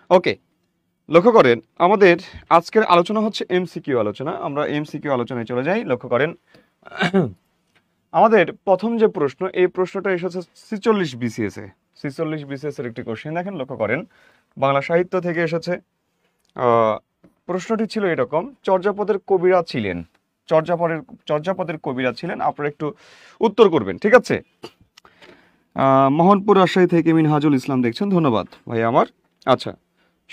ওকে, লক্ষ্য করেন আমাদের আজকের আলোচনা হচ্ছে এমসিকিউ আলোচনা। আমরা এমসিকিউ আলোচনায় চলে যাই। লক্ষ্য করেন আমাদের প্রথম যে প্রশ্ন, এই প্রশ্নটা এসেছে 46 বিসিএস এ। 46 বিসিএস এর একটি কোশ্চেন দেখেন, লক্ষ্য করেন বাংলা সাহিত্য থেকে এসেছে। প্রশ্নটি ছিল এরকম, চর্যাপদের কবিরা ছিলেন, চর্যাপদের কবিরা ছিলেন। আপনারা একটু উত্তর করবেন, ঠিক আছে? মোহনপুর রাজশাহী থেকে মিনহাজুল ইসলাম দেখছেন, ধন্যবাদ ভাই আমার। আচ্ছা,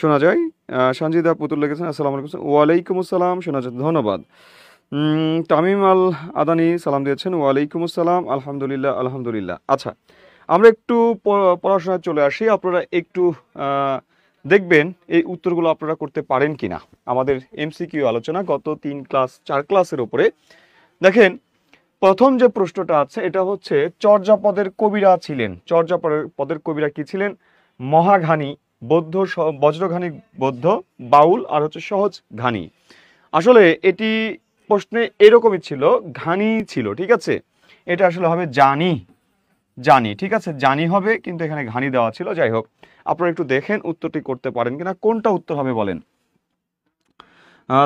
শোনা যায়। সঞ্জিদা পুতুল লিখেছেন, আসসালামু আলাইকুম। ওয়ালাইকুম আসসালাম, শোনা যায়, ধন্যবাদ। তামিম আল আদানি সালাম দিয়েছেন, ওয়ালাইকুম আসসালাম, আলহামদুলিল্লাহ আলহামদুলিল্লাহ। আচ্ছা, আমরা একটু পড়াশোনায় চলে আসি। আপনারা একটু দেখবেন এই উত্তরগুলো আপনারা করতে পারেন কিনা। আমাদের এমসিকিউ আলোচনা গত 4 ক্লাসের উপরে। দেখেন প্রথম যে প্রশ্নটা আছে এটা হচ্ছে চর্যাপদের কবিরা ছিলেন। চর্যাপদের কবিরা কি ছিলেন? মহাঘানী, বৌদ্ধ, বজ্রঘানী বৌদ্ধ, বাউল আর হচ্ছে সহজ ঘানী। আসলে এটি প্রশ্নে এরকমই ছিল, ঘানী ছিল, ঠিক আছে? এটা আসলে হবে জানি, জানি, ঠিক আছে, জানি হবে, কিন্তু এখানে ঘানি দেওয়া ছিল। যাই হোক, আপনারা একটু দেখেন উত্তরটি করতে পারেন কিনা, কোনটা উত্তর হবে বলেন।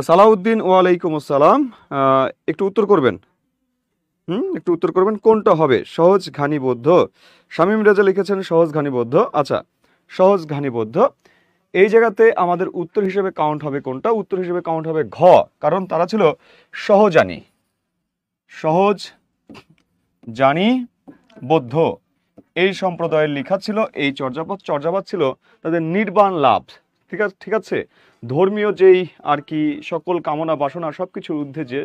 সালাউদ্দিন, ওয়ালাইকুম আসসালাম, একটু উত্তর করবেন। একটু উত্তর করবেন কোনটা হবে। সহজ ঘানীবদ্ধ, শামীম রেজা লিখেছেন সহজ ঘানীবদ্ধ। আচ্ছা, সহজ ঘানীবদ্ধ, এই জায়গাতে আমাদের উত্তর হিসেবে কাউন্ট হবে কোনটা? উত্তর হিসেবে কাউন্ট হবে ঘ, কারণ তারা ছিল সহজানী, সহজ জানি বৌদ্ধ এই সম্প্রদায়ের লেখা ছিল। এই চর্যাপদ ছিল তাদের নির্বাণ লাভ, ঠিক আছে, ধর্মীয় যেই আর কি সকল কামনা বাসনা সবকিছুর ঊর্ধ্বে যে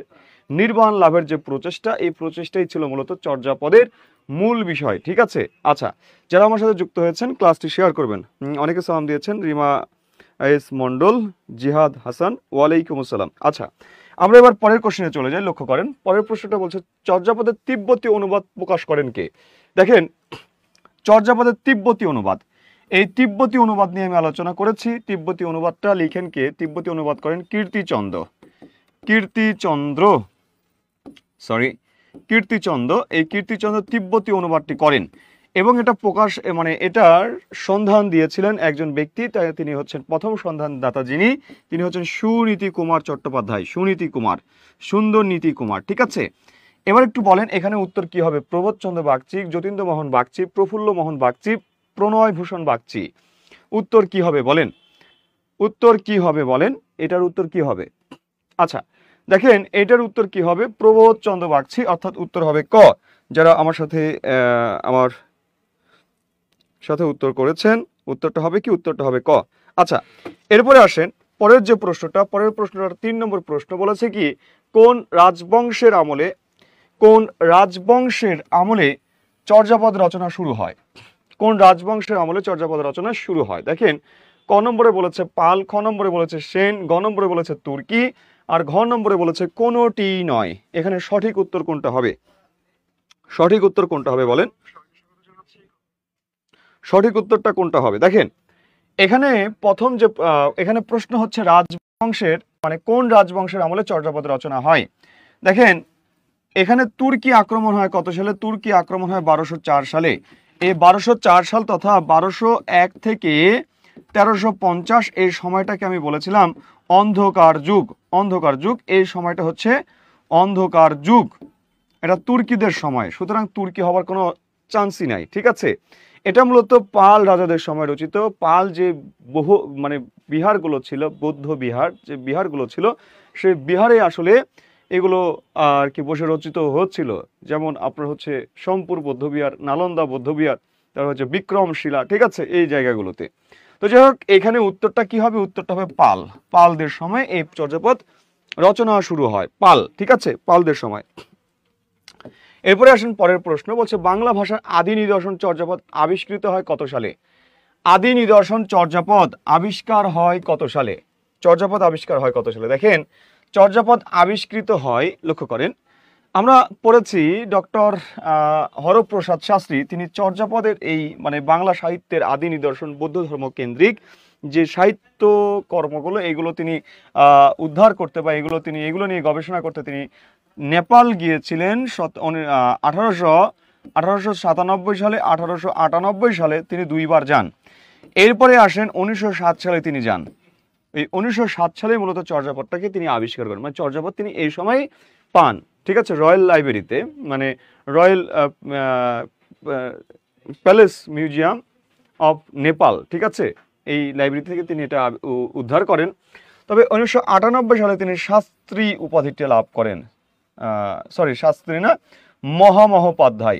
নির্বাণ লাভের যে প্রচেষ্টা, এই প্রচেষ্টাই ছিল মূলত চর্যাপদের মূল বিষয়, ঠিক আছে? আচ্ছা, যারা আমার সাথে যুক্ত হয়েছেন ক্লাসটি শেয়ার করবেন। অনেকে সালাম দিয়েছেন, রিমা এস মন্ডল, জিহাদ হাসান, ওয়ালাইকুম আসসালাম। আচ্ছা, আমরা এবার পরের কোশ্চেনে চলে যাই। লক্ষ্য করেন পরের প্রশ্নটা বলছে চর্যাপদের তিব্বতী অনুবাদ প্রকাশ করেন কে? দেখেন চর্যাপদের তিব্বতী অনুবাদ, এই তিব্বতী অনুবাদ নিয়ে আমি আলোচনা করেছি। তিব্বতী অনুবাদটা লিখেন কে? তিব্বতী অনুবাদ করেন কীর্তিচন্দ্র, কীর্তিচন্দ্র। এই কীর্তিচন্দ্র তিব্বতী অনুবাদটি করেন এবং এটা প্রকাশ মানে এটার সন্ধান দিয়েছিলেন একজন ব্যক্তি, তাই তিনি হচ্ছেন প্রথম সন্ধানদাতা যিনি, তিনি হচ্ছেন সুনীতি কুমার চট্টোপাধ্যায়। সুনীতি কুমার, সুন্দর নীতি কুমার, ঠিক আছে? এবার একটু বলেন এখানে উত্তর কি হবে। প্রবোধচন্দ্র বাগচি, যতীন্দ্র মোহন বাগচি, প্রফুল্ল মোহন বাগচি, প্রণয় ভূষণ বাগচি। উত্তর কি হবে বলেন? উত্তর কি হবে বলেন? এটার উত্তর কি হবে? আচ্ছা, দেখেন এটার উত্তর কি হবে? প্রবোধচন্দ্র বাগচি, অর্থাৎ উত্তর হবে ক। যারা আমার সাথে উত্তর করেছেন, উত্তরটা হবে কি? উত্তরটা হবে ক। আচ্ছা, এরপরে আসেন পরের যে প্রশ্নটা, পরের প্রশ্নটার 3 নম্বর প্রশ্ন বলেছে কি, কোন রাজবংশের আমলে চর্যাপদ রচনা শুরু হয়? কোন রাজবংশের আমলে চর্যাপদ রচনা শুরু হয়? দেখেন ক নম্বরে বলেছে পাল, খ নম্বরে বলেছে সেন, গ নম্বরে বলেছে তুর্কি, আর ঘ নম্বরে বলেছে কোনটি নয়। এখানে সঠিক উত্তর কোনটা হবে? সঠিক উত্তর কোনটা হবে বলেন? সঠিক উত্তরটা কোনটা হবে? দেখেন এখানে প্রথম যে এখানে প্রশ্ন হচ্ছে রাজবংশের মানে কোন রাজবংশের আমলে চর্যাপদ রচনা হয়। দেখেন এখানে তুর্কি আক্রমণ হয় কত সালে? তুর্কি আক্রমণ হয় 1204 সালে। এই 1204 সাল তথা 1201 থেকে 1350 এই সময়টাকে আমি বলেছিলাম অন্ধকার যুগ। অন্ধকার যুগ, এই সময়টা হচ্ছে অন্ধকার যুগ, এটা তুর্কিদের সময়। সুতরাং তুর্কি হওয়ার কোনো চান্সই নাই, ঠিক আছে? এটা মূলত পাল রাজাদের সময় রচিত। পাল যে বহু মানে বিহারগুলো ছিল, বৌদ্ধ বিহার যে বিহারগুলো ছিল, সেই বিহারে আসলে এগুলো আর কি বসে রচিত হচ্ছিল। যেমন আপনার হচ্ছে সোমপুর বৌদ্ধবিহার, নালন্দা বৌদ্ধবিহার, তারপর হচ্ছে বিক্রমশিলা, ঠিক আছে, এই জায়গাগুলোতে। তো যাই হোক, এখানে উত্তরটা কি হবে? উত্তরটা হবে পাল। পালদের সময় এই চর্যাপদ রচনা শুরু হয়, পাল, ঠিক আছে, পালদের সময়। এরপরে আসেন পরের প্রশ্ন, বলছে বাংলা ভাষার আদি নিদর্শন চর্যাপদ আবিষ্কৃত হয় কত সালে? আদি নিদর্শন চর্যাপদ আবিষ্কার হয় কত সালে? চর্যাপদ আবিষ্কার হয় কত সালে? দেখেন চর্যাপদ আবিষ্কৃত হয়, লক্ষ্য করেন আমরা পড়েছি ডক্টর হরপ্রসাদ শাস্ত্রী, তিনি চর্যাপদের এই মানে বাংলা সাহিত্যের আদি নিদর্শন বৌদ্ধ ধর্ম কেন্দ্রিক যে সাহিত্য কর্মগুলো, এগুলো তিনি উদ্ধার করতে বা এগুলো নিয়ে গবেষণা করতে তিনি নেপাল গিয়েছিলেন 1897 সালে, 1898 সালে তিনি 2বার যান। এরপরে আসেন 1907 সালে তিনি যান। এই 1907 সালে মূলত চর্যাপদটাকে তিনি আবিষ্কার করেন, মানে চর্যাপদ তিনি এই সময় পান, ঠিক আছে, রয়্যাল লাইব্রেরিতে, মানে royal palace museum of Nepal, ঠিক আছে, এই লাইব্রেরি থেকে তিনি এটা উদ্ধার করেন। তবে 1998 সালে তিনি শাস্ত্রী উপাধিটি লাভ করেন, শাস্ত্রী না, মহামহোপাধ্যায়,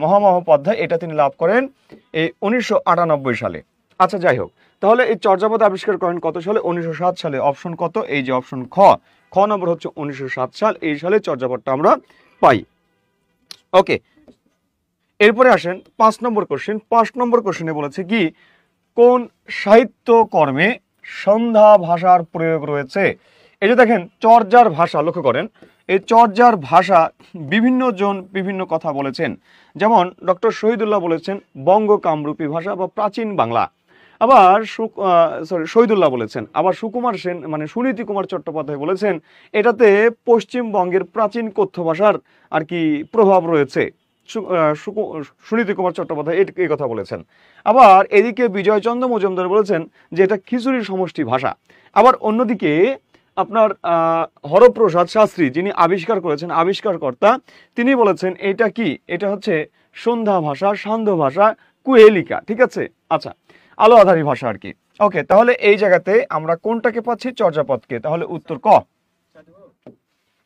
মহামহোপাধ্যায় এটা তিনি লাভ করেন এই 1998 সালে। আচ্ছা, যাই হোক, তাহলে এই চর্যাপদ আবিষ্কার করেন কত সালে? 1907 সালে। অপশন কত? এই যে অপশন খ নম্বর হচ্ছে 1907 সাল, এই সালে চর্যাপদটা আমরা পাই। ওকে, এরপরে আসেন 5 নম্বর কোশ্চেন। 5 নম্বর কোশ্চেনে বলেছে কি, কোন সাহিত্য কর্মে সন্ধ্যা ভাষার প্রয়োগ রয়েছে? এই যে দেখেন চর্যার ভাষা, লক্ষ্য করেন এই চর্যার ভাষা বিভিন্ন জন বিভিন্ন কথা বলেছেন। যেমন ডক্টর শহীদুল্লাহ বলেছেন বঙ্গ কামরূপী ভাষা বা প্রাচীন বাংলা, আবার শহীদুল্লাহ বলেছেন, আবার সুকুমার সেন মানে সুনীতি কুমার চট্টোপাধ্যায় বলেছেন এটাতে পশ্চিমবঙ্গের প্রাচীন কথ্য ভাষার আর কি প্রভাব রয়েছে। সুনীতি কুমার চট্টোপাধ্যায় এই কথা বলেছেন। আবার এদিকে বিজয়চন্দ্র মজুমদার বলেছেন যে এটা খিচুড়ির সমষ্টি ভাষা। আবার অন্যদিকে আপনার হরপ্রসাদ শাস্ত্রী, যিনি আবিষ্কার করেছেন, আবিষ্কারকর্তা, তিনি বলেছেন এটা কি, এটা হচ্ছে সন্ধ্যা ভাষা, সান্ধ্য ভাষা, কুহেলিকা, ঠিক আছে। আচ্ছা, আলো আধারী ভাষা আর কি। ওকে, তাহলে এই জায়গাতে আমরা কোনটাকে পাচ্ছি? চর্যাপদকে। তাহলে উত্তর ক।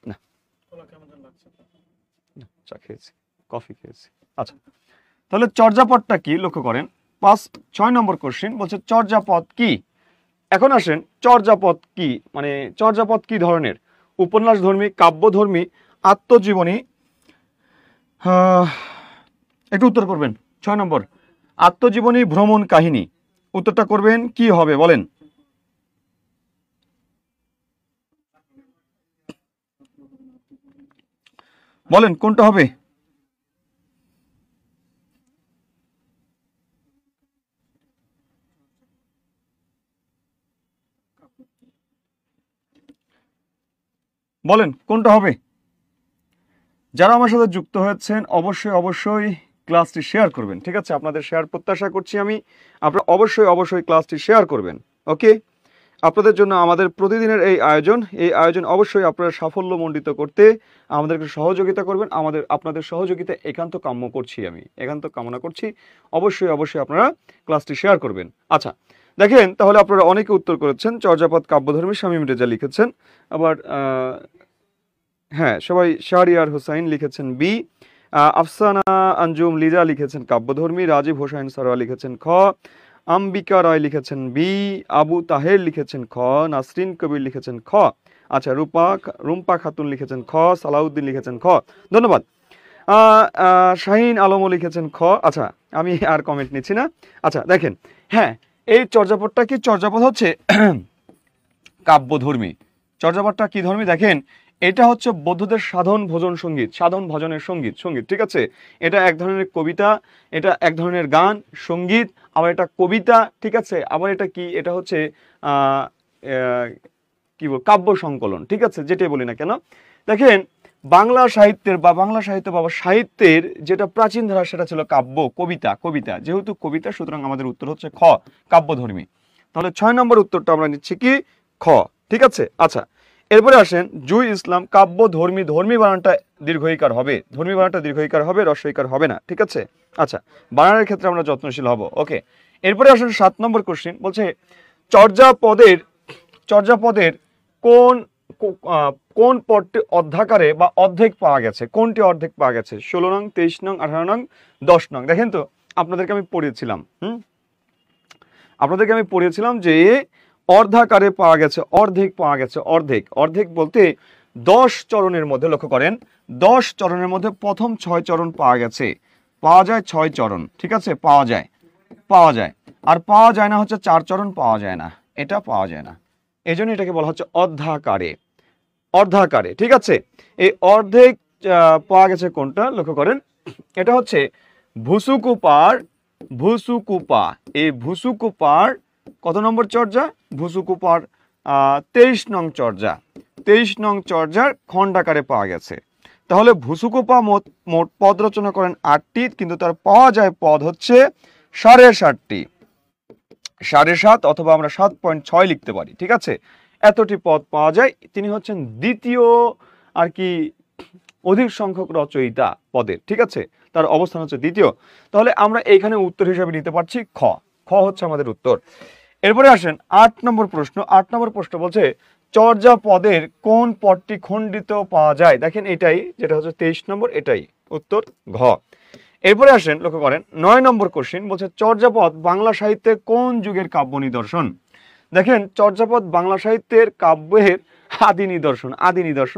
না, চা খেয়েছি, কফি খেয়েছি। আচ্ছা, তাহলে চর্যাপদটা কি লক্ষ্য করেন। 6 নম্বর কোশ্চেন বলছে চর্যাপদ কি। এখন আসেন চর্যাপদ কি, মানে চর্যাপদ কি ধরনের? উপন্যাসধর্মী, কাব্যধর্মী, আত্মজীবনী? একটু উত্তর করবেন। 6 নম্বর আত্মজীবনী, ভ্রমণ কাহিনী। উত্তরটা করবেন কি হবে বলেন? বলেন কোনটা হবে? বলেন কোনটা হবে? যারা আমার সাথে যুক্ত হয়েছেন অবশ্যই ক্লাসটি শেয়ার করবেন, ঠিক আছে। আপনাদের শেয়ার প্রত্যাশা করছি আমি। আপনারা অবশ্যই ক্লাসটি শেয়ার করবেন। ওকে, আপনাদের জন্য আমাদের প্রতিদিনের এই আয়োজন অবশ্যই আপনারা সাফল্যমণ্ডিত করতে আমাদেরকে সহযোগিতা করবেন। আপনাদের সহযোগিতা একান্ত কাম্য করছি, আমি একান্ত কামনা করছি। অবশ্যই আপনারা ক্লাসটি শেয়ার করবেন। আচ্ছা, দেখেন তাহলে আপনারা অনেকে উত্তর করেছেন চর্যাপদ কাব্যধর্মী, শামীম রেজা লিখেছেন। আবার হ্যাঁ, সবাই শাহরিয়ার হোসাইন লিখেছেন বি, আফসানা আঞ্জুম লিজা লিখেছেন কাব্যধর্মী, রাজীব হোসাইন সারোয়া লিখেছেন খ, আম্বিকা রায় লিখেছেন বি, আবু তাহের লিখেছেন খ, নাসরিন কবির লিখেছেন খ। আচ্ছা, রুম্পা খাতুন লিখেছেন খ, সালাউদ্দিন লিখেছেন খ। ধন্যবাদ। শাহিন আলমও লিখেছেন খ। আচ্ছা, আমি আর কমেন্ট নিচ্ছি না। আচ্ছা, দেখেন, হ্যাঁ, এই চর্যাপদটা কি? চর্যাপদ হচ্ছে কাব্যধর্মী। চর্যাপদটা কি ধর্মী? দেখেন, এটা হচ্ছে বৌদ্ধদের সাধন ভজনের সঙ্গীত, ঠিক আছে। এটা এক ধরনের কবিতা, এটা এক ধরনের গান, সঙ্গীত, আবার এটা কবিতা, ঠিক আছে। আবার এটা কি, এটা হচ্ছে কি বল, কাব্য সংকলন, ঠিক আছে, যেটাই বলি না কেন। দেখেন, বাংলা সাহিত্যের যেটা প্রাচীন ধারা সেটা ছিল কাব্য, কবিতা। যেহেতু কবিতা, সুতরাং আমাদের উত্তর হচ্ছে খ, কাব্যধর্মী। তাহলে 6 নম্বর উত্তরটা আমরা নিচ্ছি কি, খ, ঠিক আছে। আচ্ছা, এরপরে আসেন জুই ইসলাম, কাব্যধর্মী, ধর্মী বানানটা দীর্ঘইকার হবে, রস্বইকার হবে না, ঠিক আছে। আচ্ছা, বানানের ক্ষেত্রে আমরা যত্নশীল হব। ওকে, এরপরে আসেন 7 নম্বর কোশ্চেন বলছে চর্যাপদের কোন পদটি অর্ধাকারে বা অর্ধেক পাওয়া গেছে? কোনটি অর্ধেক পাওয়া গেছে? 16 নং, 23 নং, 18 নং, 10 নং। দেখেন তো, আপনাদেরকে আমি পড়িয়েছিলাম যে অর্ধাকারে পাওয়া গেছে, অর্ধেক বলতে 10 চরণের মধ্যে, লক্ষ্য করেন 10 চরণের মধ্যে প্রথম 6 চরণ পাওয়া যায় 6 চরণ, ঠিক আছে, পাওয়া যায়। আর পাওয়া যায় না হচ্ছে 4 চরণ পাওয়া যায় না, এটা পাওয়া যায় না। এই জন্য এটাকে বলা হচ্ছে অর্ধাকারে, ঠিক আছে। এই অর্ধেক পাওয়া গেছে কোনটা? লক্ষ্য করেন, এটা হচ্ছে ভুসুকুপা। এই ভুসুকুপার কত নম্বর চর্যা? ভুসুকুপার 23 নং চর্যা। 23 নং চর্যার খণ্ডাকারে পাওয়া গেছে। তাহলে ভুসুকোপা মোট পদ রচনা করেন 8টি, কিন্তু তার পাওয়া যায় পদ হচ্ছে 7.5টি। 7.5 অথবা আমরা 7.6 লিখতে পারি, ঠিক আছে। এতটি পদ পাওয়া যায়। তিনি হচ্ছেন দ্বিতীয় আর কি অধিক সংখ্যক রচয়িতা পদের, ঠিক আছে। তার অবস্থান হচ্ছে দ্বিতীয়। তাহলে আমরা এইখানে উত্তর হিসেবে নিতে পারছি খ। খ হচ্ছে আমাদের উত্তর। এরপরে আসেন 8 নম্বর প্রশ্ন। 8 নম্বর প্রশ্ন বলছে চর্যাপদের কোন পদটি খণ্ডিত পাওয়া যায়? দেখেন এটাই, যেটা হচ্ছে 23 নম্বর, এটাই উত্তর ঘ। এরপরে আসেন, লক্ষ্য করেন 9 নম্বর কোশ্চেন বলছে চর্যাপদ বাংলা সাহিত্যে কোন যুগের কাব্য নিদর্শন? দেখেন চর্যাপদ বাংলা সাহিত্যের কাব্যের আদি নিদর্শন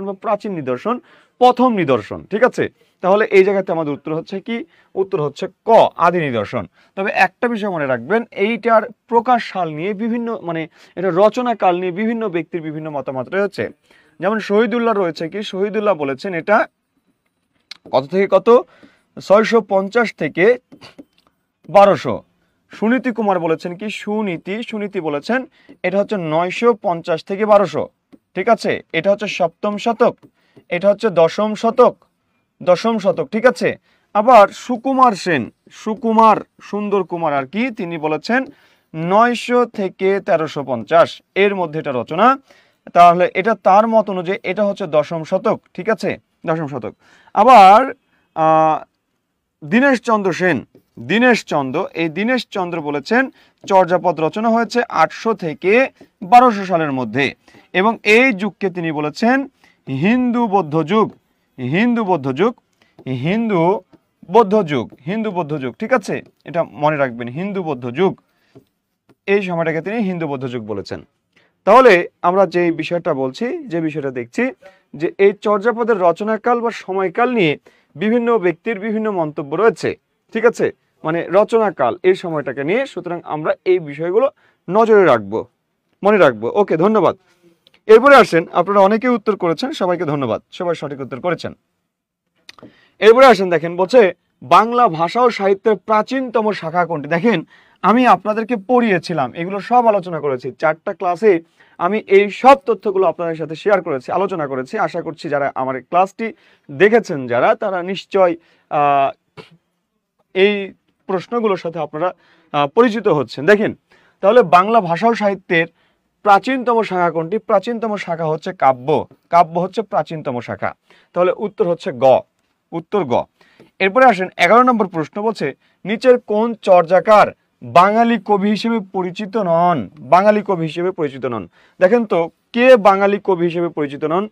বা প্রাচীন নিদর্শন, প্রথম নিদর্শন, ঠিক আছে। তাহলে এই জায়গাতে আমাদের উত্তর হচ্ছে কি? উত্তর হচ্ছে ক, আদি নিদর্শন। তবে একটা বিষয় মনে রাখবেন, এইটার প্রকাশ সাল নিয়ে বিভিন্ন, মানে এটা রচনা কাল নিয়ে বিভিন্ন ব্যক্তির বিভিন্ন মতামত রয়েছে। যেমন শহীদুল্লাহ রয়েছে কি, শহীদুল্লাহ বলেছেন এটা কত থেকে কত, 650 থেকে 1200। সুনীতি কুমার বলেছেন কি, সুনীতি বলেছেন এটা হচ্ছে 950 থেকে 1200, ঠিক আছে। এটা হচ্ছে সপ্তম শতক, এটা হচ্ছে দশম শতক, ঠিক আছে। আবার সুকুমার সেন, সুন্দর কুমার আর কি, তিনি বলেছেন 900 থেকে 1350 এর মধ্যে এটা রচনা। তাহলে এটা তার মত অনুযায়ী এটা হচ্ছে দশম শতক, ঠিক আছে, দশম শতক। আবার দীনেশচন্দ্র বলেছেন চর্যাপদ রচনা হয়েছে 800 থেকে 1200 সালের মধ্যে, এবং এই যুগকে তিনি বলেছেন হিন্দু বৌদ্ধ যুগ, ঠিক আছে। এটা মনে রাখবেন, হিন্দু বৌদ্ধ যুগ, এই সময়টাকে তিনি হিন্দু বৌদ্ধ যুগ বলেছেন। তাহলে আমরা যে বিষয়টা বলছি, যে বিষয়টা দেখছি, যে এই চর্যাপদের রচনাকাল বা সময়কাল নিয়ে বিভিন্ন ব্যক্তির বিভিন্ন মন্তব্য রয়েছে, ঠিক আছে, মানে রচনাকাল এই সময়টাকে নিয়ে। সুতরাং আমরা এই বিষয়গুলো নজরে রাখবো, মনে রাখবো। ওকে, ধন্যবাদ। এরপরে আসেন, আপনারা অনেকেই উত্তর করেছেন, সবাইকে ধন্যবাদ, সবাই সঠিক উত্তর করেছেন। এরপরে আসেন, দেখেন বলছে বাংলা ভাষা ও সাহিত্যের প্রাচীনতম শাখা কোনটি? দেখেন আমি আপনাদেরকে পড়িয়েছিলাম, এগুলো সব আলোচনা করেছি 4টা ক্লাসে। আমি এই সব তথ্যগুলো আপনাদের সাথে শেয়ার করেছি, আলোচনা করেছি। আশা করছি যারা আমার ক্লাসটি দেখেছেন, যারা, তারা নিশ্চয় এই প্রশ্নগুলোর সাথে আপনারা পরিচিত হচ্ছেন। দেখেন তাহলে বাংলা ভাষা ও সাহিত্যের প্রাচীনতম শাখা কোনটি? প্রাচীনতম শাখা হচ্ছে কাব্য। কাব্য হচ্ছে প্রাচীনতম শাখা। তাহলে উত্তর হচ্ছে গ, উত্তর গ। এরপরে আসেন 11 নম্বর প্রশ্ন বলছে নিচের কোন চর্যাকার বাঙালি কবি হিসেবে পরিচিত নন? বাঙালি কবি হিসেবে পরিচিত নন। দেখেন তো কে বাঙালি কবি হিসেবে পরিচিত নন?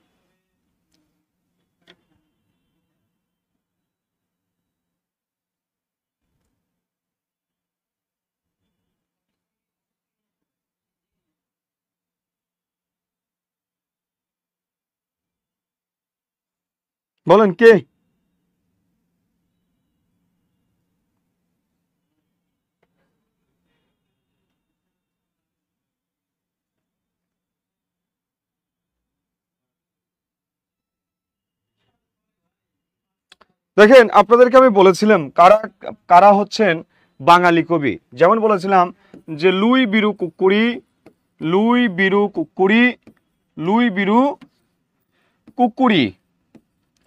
বলেন কে? দেখেন আপনাদেরকে আমি বলেছিলাম কারা কারা হচ্ছেন বাঙালি কবি। যেমন বলেছিলাম যে লুই বিরু কুকুরি।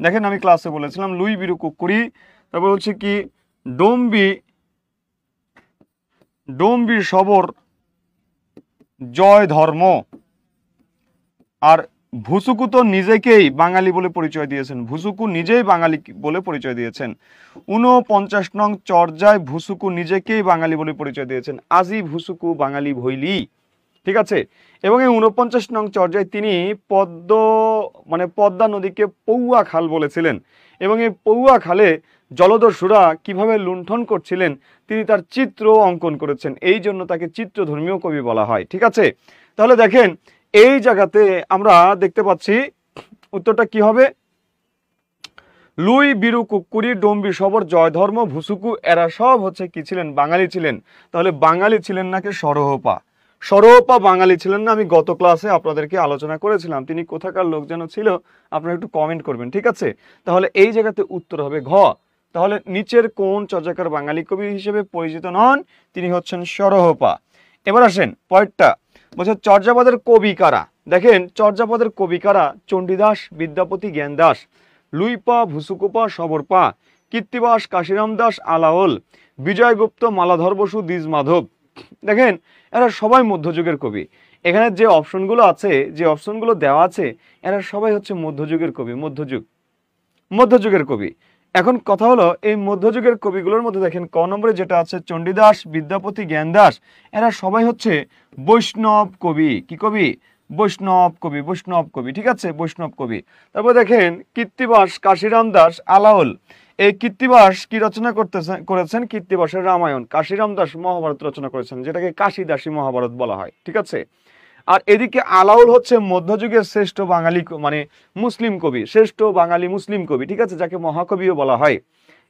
দেখেন আমি ক্লাসে বলেছিলাম লুই বিরু কুকুরি। তারপর হচ্ছে কি ডম্বি সবর জয় ধর্ম। আর ভুসুকু তো নিজেকেই বাঙালি বলে পরিচয় দিয়েছেন, ভুসুকু নিজেই বাঙালি বলে পরিচয় দিয়েছেন। 49 নং চর্যায় ভুসুকু নিজেকেই বাঙালি বলে পরিচয় দিয়েছেন, আজি ভুসুকু বাঙালি ভইলি, ঠিক আছে। এবং এই 49 নং চর্যায় তিনি পদ্মা নদীকে পৌয়া খাল বলেছিলেন, এবং এই পৌয়া খালে জলদস্যুরা কিভাবে লুণ্ঠন করছিলেন তিনি তার চিত্র অঙ্কন করেছেন, এই জন্য তাকে চিত্রধর্মীয় কবি বলা হয়, ঠিক আছে। তাহলে দেখেন এই জায়গাতে আমরা দেখতে পাচ্ছি উত্তরটা কি হবে? লুই বিরু কুকুরি ডম্বি সবর জয় ধর্ম ভুসুকু, এরা সব হচ্ছে কি ছিলেন? বাঙালি ছিলেন। তাহলে বাঙালি ছিলেন নাকি সরহপা বাঙালি ছিলেন না? আমি গত ক্লাসে আপনাদেরকে আলোচনা করেছিলাম তিনি কোথাকার লোক যেন ছিল, আপনারা একটু কমেন্ট করবেন, ঠিক আছে। তাহলে এই জায়গাতে উত্তর হবে ঘ। তাহলে নিচের কোন চর্যাকার বাঙালি কবি হিসেবে পরিচিত নন? তিনি হচ্ছেন সরহপা। এবার আসেন পয়েন্টটা, বলছে চর্যাপদের কবি কারা। দেখেন চর্যাপদের কবি কারা? চণ্ডীদাস, বিদ্যাপতি, জ্ঞানদাস। লুইপা ভুসুকোপা সবরপা, কীর্তিবাস কাশিরাম দাস আলাওল, বিজয়গুপ্ত মালাধর বসু দ্বিজ মাধব। দেখেন এরা সবাই মধ্যযুগের কবি। এখানে যে অপশনগুলো আছে, যে অপশনগুলো দেওয়া আছে, এরা সবাই হচ্ছে মধ্যযুগের কবি, মধ্যযুগের কবি। এখন কথা হলো এই মধ্যযুগের কবিগুলোর মধ্যে দেখেন ক নম্বরে যেটা আছে চণ্ডীদাস, বিদ্যাপতি, জ্ঞানদাস, এরা সবাই হচ্ছে বৈষ্ণব কবি। কি কবি? বৈষ্ণব কবি, বৈষ্ণব কবি, ঠিক আছে, বৈষ্ণব কবি। তারপর দেখেন কীর্তিবাস কাশিরাম দাস আলাওল, এই কীর্তিবাস কি রচনা করেছেন? কীর্তিবাসের রামায়ণ। কাশিরাম দাস মহাভারত রচনা করেছেন, যেটাকে কাশিদাসী মহাভারত বলা হয়, ঠিক আছে। আর এদিকে আলাউল হচ্ছে মধ্যযুগের শ্রেষ্ঠ বাঙালি মানে মুসলিম কবি, শ্রেষ্ঠ বাঙালি মুসলিম কবি, ঠিক আছে, যাকে মহাকবিও বলা হয়।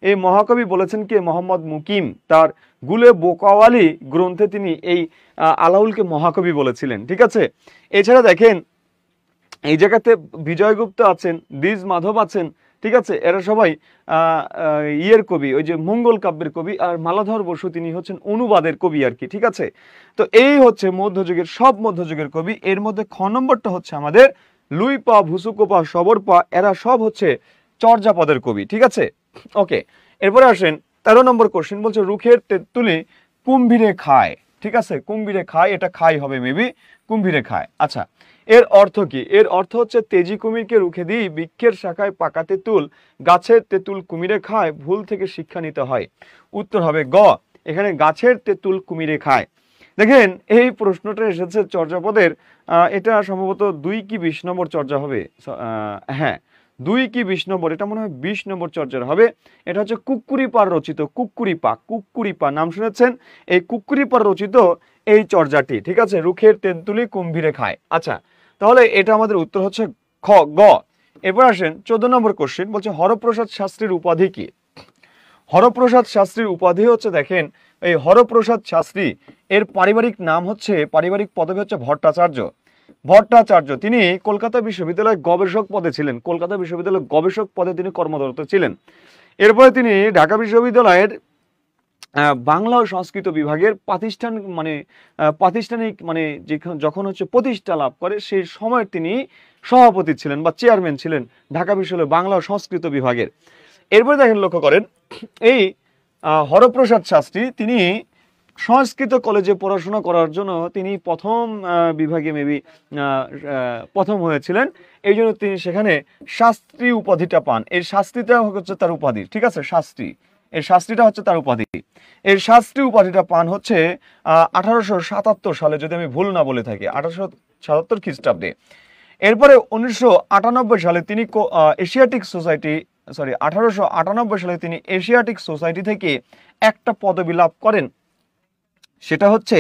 এই মহাকবি বলেছেন কে? মোহাম্মদ মুকিম তার গুলে বোকাওয়ালি গ্রন্থে তিনি এই আলাউলকে মহাকবি বলেছিলেন, ঠিক আছে। এছাড়া দেখেন এই জায়গাতে বিজয়গুপ্ত আছেন, দ্বিজ মাধব আছেন, ঠিক আছে, এরা সবাই ইয়ের কবি, ওই যে মঙ্গল কাব্যের কবি। আর মালাধর বসু তিনি হচ্ছেন অনুবাদের কবি আর কি, ঠিক আছে। তো এই হচ্ছে মধ্যযুগের সব মধ্যযুগের কবি। এর মধ্যে খ নম্বরটা হচ্ছে আমাদের লুইপা ভুসুকোপা সবরপা, এরা সব হচ্ছে চর্যাপদের কবি, ঠিক আছে। ওকে, এরপরে আসেন 13 নম্বর কোশ্চেন, বলছে রুখের তেঁতুলে কুম্ভীরে খায়, ঠিক আছে, কুম্ভীরে খায়, এটা খাই হবে মেবি, কুম্ভীরে খায়। আচ্ছা, এর অর্থ কি? এর অর্থ হচ্ছে তেজি কুমিরকে রুখে দিই, বৃক্ষের শাখায় পাকা তেঁতুল, গাছের তেঁতুল কুমিরে খায়, ভুল থেকে শিক্ষা নিতে হয়। উত্তর হবে গ, এখানে গাছের তেঁতুল কুমিরে খায়। দেখেন এই প্রশ্নটা এসেছে চর্যাপদের, এটা সম্ভবত 2 কি 20 নম্বর চর্যা হবে, হ্যাঁ 2 কি 20 নম্বর, এটা মনে হয় 20 নম্বর চর্যার হবে। এটা হচ্ছে কুক্কুরিপার রচিত, কুক্কুরিপা নাম শুনেছেন? এই কুক্কুরিপার রচিত এই চর্যাটি, ঠিক আছে, রুখের তেঁতুলি কুম্ভীরে খায়। আচ্ছা, তাহলে এটা আমাদের উত্তর হচ্ছে গ। এরপর আসেন 14 নম্বর কোশ্চেন, বলছে হরপ্রসাদ শাস্ত্রীর উপাধি কি? হরপ্রসাদ শাস্ত্রীর উপাধি হচ্ছে, দেখেন এই হরপ্রসাদ শাস্ত্রী এর পারিবারিক নাম হচ্ছে, পারিবারিক পদবী হচ্ছে ভট্টাচার্য। তিনি কলকাতা বিশ্ববিদ্যালয়ের গবেষক পদে ছিলেন, কলকাতা বিশ্ববিদ্যালয়ের গবেষক পদে তিনি কর্মরত ছিলেন। এরপরে তিনি ঢাকা বিশ্ববিদ্যালয়ের বাংলা ও সংস্কৃত বিভাগের প্রাতিষ্ঠানিক মানে যখন হচ্ছে প্রতিষ্ঠা লাভ করে সেই সময় তিনি সভাপতি ছিলেন বা চেয়ারম্যান ছিলেন ঢাকা বিশ্ববিদ্যালয়ের বাংলা ও সংস্কৃত বিভাগের। এরপরে দেখেন, লক্ষ্য করেন এই হরপ্রসাদ শাস্ত্রী তিনি সংস্কৃত কলেজে পড়াশোনা করার জন্য তিনি প্রথম বিভাগে মেবি প্রথম হয়েছিলেন, এই জন্য তিনি সেখানে শাস্ত্রী উপাধিটা পান। এই শাস্ত্রীটা হচ্ছে তার উপাধি, ঠিক আছে, শাস্ত্রী, এই শাস্ত্রীটা হচ্ছে তার উপাধি। এই শাস্ত্রী উপাধিটা পান হচ্ছে 1877 সালে, যদি আমি ভুল না বলে থাকি, 1877 খ্রিস্টাব্দে। এরপরে 1998 সালে তিনি সরি 1898 সালে তিনি এশিয়াটিক সোসাইটি থেকে একটা পদবি লাভ করেন, সেটা হচ্ছে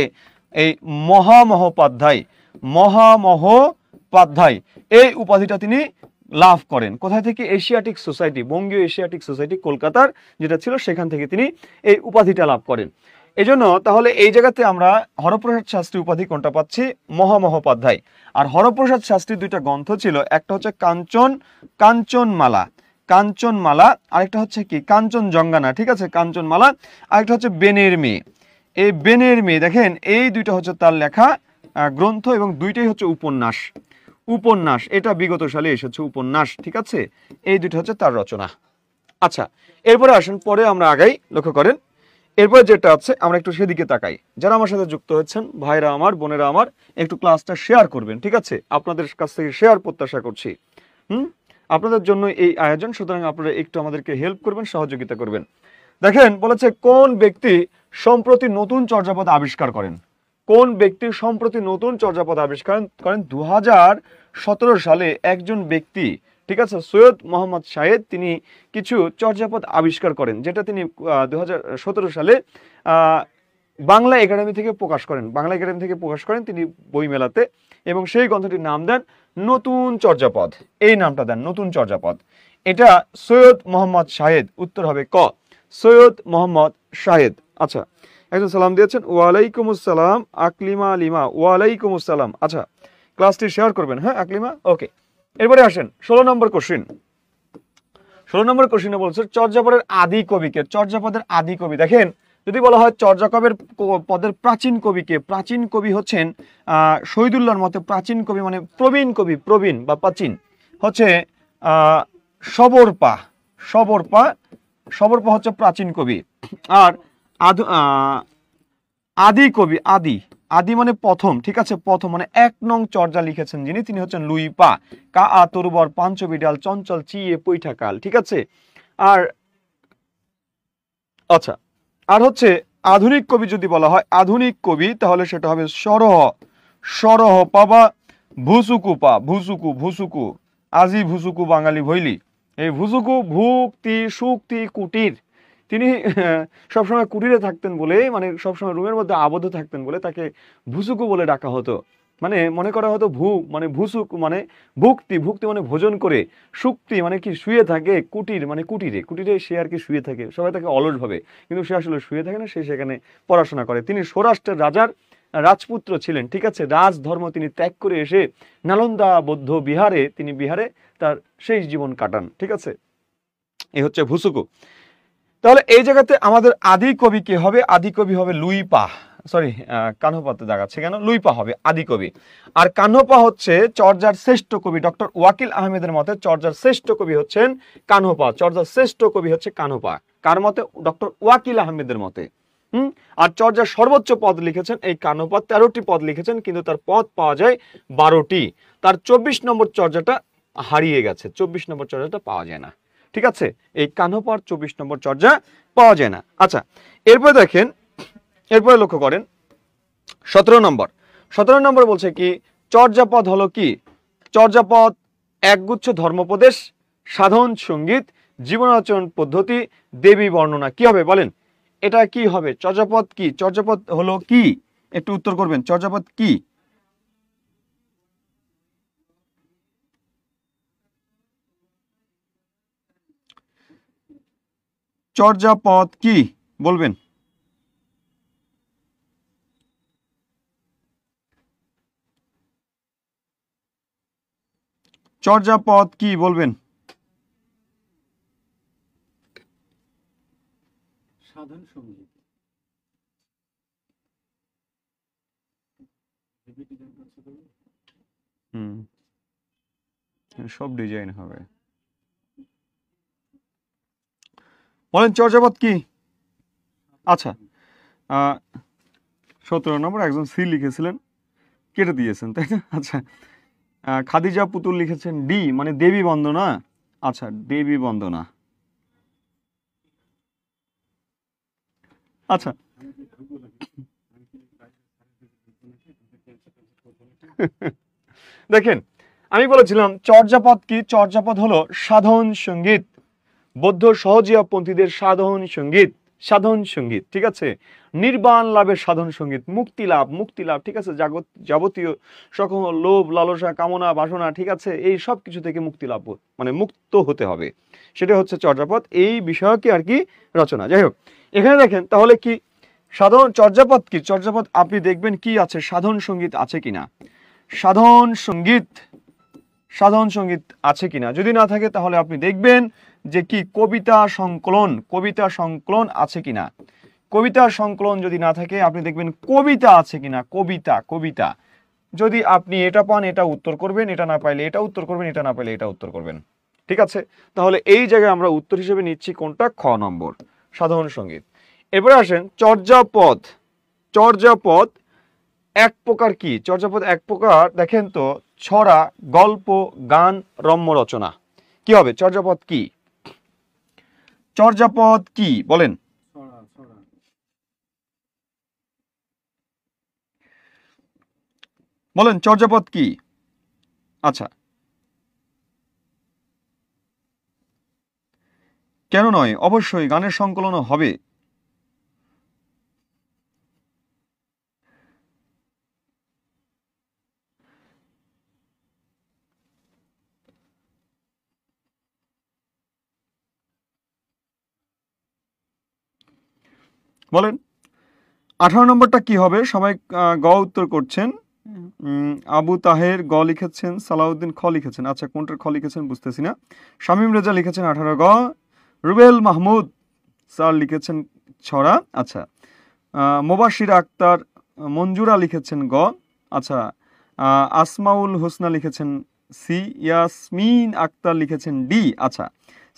এই মহামহোপাধ্যায়। এই উপাধিটা তিনি লাভ করেন কোথায় থেকে? এশিয়াটিক সোসাইটি, বঙ্গীয় এশিয়াটিক সোসাইটি কলকাতার যেটা ছিল, সেখান থেকে তিনি এই উপাধিটা লাভ করেন। এই জন্য তাহলে এই জায়গাতে আমরা হরপ্রসাদ শাস্ত্রী উপাধি কোনটা পাচ্ছি? মহামহোপাধ্যায়। আর হরপ্রসাদ শাস্ত্রীর 2টা গ্রন্থ ছিল, একটা হচ্ছে কাঞ্চনমালা, আরেকটা হচ্ছে কি কাঞ্চনজঙ্ঘা, ঠিক আছে, কাঞ্চনমালা, আরেকটা হচ্ছে বেনের মেয়ে। এই বেনের মেয়ে, দেখেন এই 2টা হচ্ছে তার লেখা গ্রন্থ, এবং 2টাই হচ্ছে উপন্যাস, এটা বিগত সালে এসেছে উপন্যাস, ঠিক আছে, এই 2টা হচ্ছে তার রচনা। আচ্ছা, এরপরে আসেন, পরে আমরা আগাই, লক্ষ্য করেন এরপরে যেটা আছে আমরা একটু সেদিকে তাকাই। যারা আমার সাথে যুক্ত হচ্ছেন, ভাইরা আমার, বোনেরা আমার, একটু ক্লাসটা শেয়ার করবেন, ঠিক আছে, আপনাদের কাছ থেকে শেয়ার প্রত্যাশা করছি। আপনাদের জন্য এই আয়োজন, সুতরাং আপনারা একটু আমাদেরকে হেল্প করবেন, সহযোগিতা করবেন। দেখেন বলেছে কোন ব্যক্তি সম্প্রতি নতুন চর্যাপদ আবিষ্কার করেন? কোন ব্যক্তি সম্প্রতি নতুন চর্যাপদ আবিষ্কার করেন? 2017 সালে একজন ব্যক্তি, ঠিক আছে, সৈয়দ মোহাম্মদ শাহেদ, তিনি কিছু চর্যাপদ আবিষ্কার করেন, যেটা তিনি 2017 সালে বাংলা একাডেমি থেকে প্রকাশ করেন তিনি বইমেলাতে, এবং সেই গ্রন্থটির নাম দেন নতুন চর্যাপদ। এই নামটা দেন নতুন চর্যাপদ। এটা সৈয়দ মোহাম্মদ শাহেদ, উত্তর হবে ক, সৈয়দ মোহাম্মদ শাহেদ। আচ্ছা, একজন সালাম দিয়েছেন, ওয়ালাইকুম আসসালাম আকলিমা লিমা, ওয়ালাইকুম আসসালাম। আচ্ছা, ক্লাসটি শেয়ার করবেন, হ্যাঁ আকলিমা, ওকে। এরপরে আসেন 16 নম্বর কোশ্চেন। 16 নম্বর কোশ্চেনে বলছে চর্যাপদের আদি কবিকে। চর্যাপদের আদি কবি, দেখেন যদি বলা হয় চর্যাপদের পদের প্রাচীন কবিকে, প্রাচীন কবি হচ্ছেন শহীদুল্লাহর মতে প্রাচীন কবি মানে প্রবীণ কবি, প্রবীণ বা প্রাচীন হচ্ছে সবরপা। সবরপা, সবরপা হচ্ছে প্রাচীন কবি। আর আদি কবি, আদি, আদি মানে প্রথম, ঠিক আছে, প্রথম মানে 1 নং চর্যা লিখেছেন যিনি, তিনি হচ্ছেন লুই পা। কা আ তরুবর পাঞ্চবিডাল চঞ্চল চিয়ে পৈঠাকাল, ঠিক আছে। আর আচ্ছা, আর হচ্ছে আধুনিক কবি যদি বলা হয় আধুনিক কবি, তাহলে সেটা হবে সরহ। সরহ পাবা ভুসুকু পা, ভুসুকু, ভুসুকু আজি ভুসুকু বাঙালি ভৈলি। এই ভুসুকু ভুক্তি সুক্তি কুটির, তিনি সবসময় কুটিরে থাকতেন বলে, মানে সবসময় রুমের মধ্যে আবদ্ধ থাকতেন বলে তাকে ভুসুকু বলে ডাকা হতো। মানে মনে করা হতো মানে ভুসুক মানে ভুক্তি, ভুক্তি মানে ভোজন করে, সুক্তি মানে কি শুয়ে থাকে, কুটির মানে কুটিরে, কুটিরে সে আর কি শুয়ে থাকে, সবাই তাকে অলস ভাবে, কিন্তু সে আসলে শুয়ে থাকে না, সে সেখানে পড়াশোনা করে। তিনি সৌরাষ্ট্রের রাজার রাজপুত্র ছিলেন, ঠিক আছে। রাজধর্ম তিনি ত্যাগ করে এসে নালন্দা বৌদ্ধ বিহারে, তিনি বিহারে তার শেষ জীবন কাটান, ঠিক আছে। এই হচ্ছে ভুসুকু। তাহলে এই জায়গাতে আমাদের আদি কবি কে হবে? আদি কবি হবে লুই পা, সরি কানহপাতে দেখাচ্ছে কেন, লুই পা হবে আদি কবি। আর কানহপা হচ্ছে চর্যার শ্রেষ্ঠ কবি। ডক্টর ওয়াকিল আহমেদের মতে চর্যার শ্রেষ্ঠ কবি হচ্ছেন কানহপা। চর্যার শ্রেষ্ঠ কবি হচ্ছে কানহপা, কার মতে? ডক্টর ওয়াকিল আহমেদের মতে। আর চর্যার সর্বোচ্চ পদ লিখেছেন এই কানহপা, 13টি পদ লিখেছেন, কিন্তু তার পদ পাওয়া যায় 12টি। তার 24 নম্বর চর্যাটা হারিয়ে গেছে, 24 নম্বর চর্যাটা পাওয়া যায় না, ঠিক আছে। এই কানহপার 24 নম্বর চর্যা পাওয়া যায় না। আচ্ছা, এরপরে দেখেন, এরপরে লক্ষ্য করেন 17 নম্বর। 17 নম্বর বলছে কি, চর্যাপদ হলো কি? চর্যাপদ একগুচ্ছ ধর্মোপদেশ, সাধন সঙ্গীত, জীবনাচরণ পদ্ধতি, দেবী বর্ণনা। কি হবে বলেন, এটা কি হবে? চর্যাপদ কি? চর্যাপদ হলো কি? একটু উত্তর করবেন, চর্যাপদ কি? চর্যাপদ কি বলবেন? চর্যাপদ কি বলবেন? সাধন সঙ্গীত। সব ডিজাইন হবে। বলেন চর্যাপদ কি? আচ্ছা, 17 নম্বর একজন সি লিখেছিলেন, কেটে দিয়েছেন, তাই না? আচ্ছা, খাদিজা পুতুল লিখেছেন ডি, মানে দেবী বন্দনা। আচ্ছা, দেবী বন্দনা। আচ্ছা, দেখেন আমি বলেছিলাম চর্যাপদ কি? চর্যাপদ হলো সাধন সঙ্গীত, বৌদ্ধ সহজিয়া পন্থীদের সাধন সঙ্গীত, সাধন সঙ্গীত, ঠিক আছে। নির্বাণ লাভের সাধন সঙ্গীত, মুক্তি লাভ, মুক্তি লাভ, ঠিক আছে। যাবতীয় সকল লোভ লালসা কামনা বাসনা, ঠিক আছে, এই সব কিছু থেকে মুক্তি লাভ, মানে মুক্ত হতে হবে, সেটা হচ্ছে চর্যাপদ। এই বিষয়কে আর কি রচনা। যাই হোক, এখানে দেখেন তাহলে কি সাধন, চর্যাপদ কি? চর্যাপদ আপনি দেখবেন কি আছে, সাধন সঙ্গীত আছে কিনা, সাধন সঙ্গীত, সাধন সঙ্গীত আছে কিনা। যদি না থাকে তাহলে আপনি দেখবেন যে কি কবিতা সংকলন, কবিতা সংকলন আছে কিনা। কবিতা সংকলন যদি না থাকে আপনি দেখবেন কবিতা আছে কিনা, কবিতা, কবিতা। যদি আপনি এটা পান এটা উত্তর করবেন, এটা না পাইলে এটা উত্তর করবেন, এটা না পাইলে এটা উত্তর করবেন, ঠিক আছে। তাহলে এই জায়গায় আমরা উত্তর হিসেবে নিচ্ছি কোনটা? খ নম্বর, সাধারণ সঙ্গীত। এরপরে আসেন চর্যাপদ। চর্যাপদ এক প্রকার কি? চর্যাপদ এক প্রকার, দেখেন তো, ছড়া, গল্প, গান, রম্য রচনা। কি হবে? চর্যাপদ কি? চর্যাপদ কি বলেন? বলেন চর্যাপদ কি? আচ্ছা, কেন নয়, অবশ্যই গানের সংকলনও হবে। বলেন 18 নম্বরটা কি হবে? সবাই গ উত্তর করছেন। আবু তাহের গ লিখেছেন, সালাউদ্দিন খ লিখেছেন। আচ্ছা, কোনটার খ লিখেছেন বুঝতেছি না। শামীম রেজা লিখেছেন 18 গ। রুবেল মাহমুদ স্যার লিখেছেন ছড়া। আচ্ছা, মোবাশির আক্তার মঞ্জুরা লিখেছেন গ। আচ্ছা, আসমাউল হোসনা লিখেছেন সি। ইয়াসমিন আক্তার লিখেছেন ডি। আচ্ছা,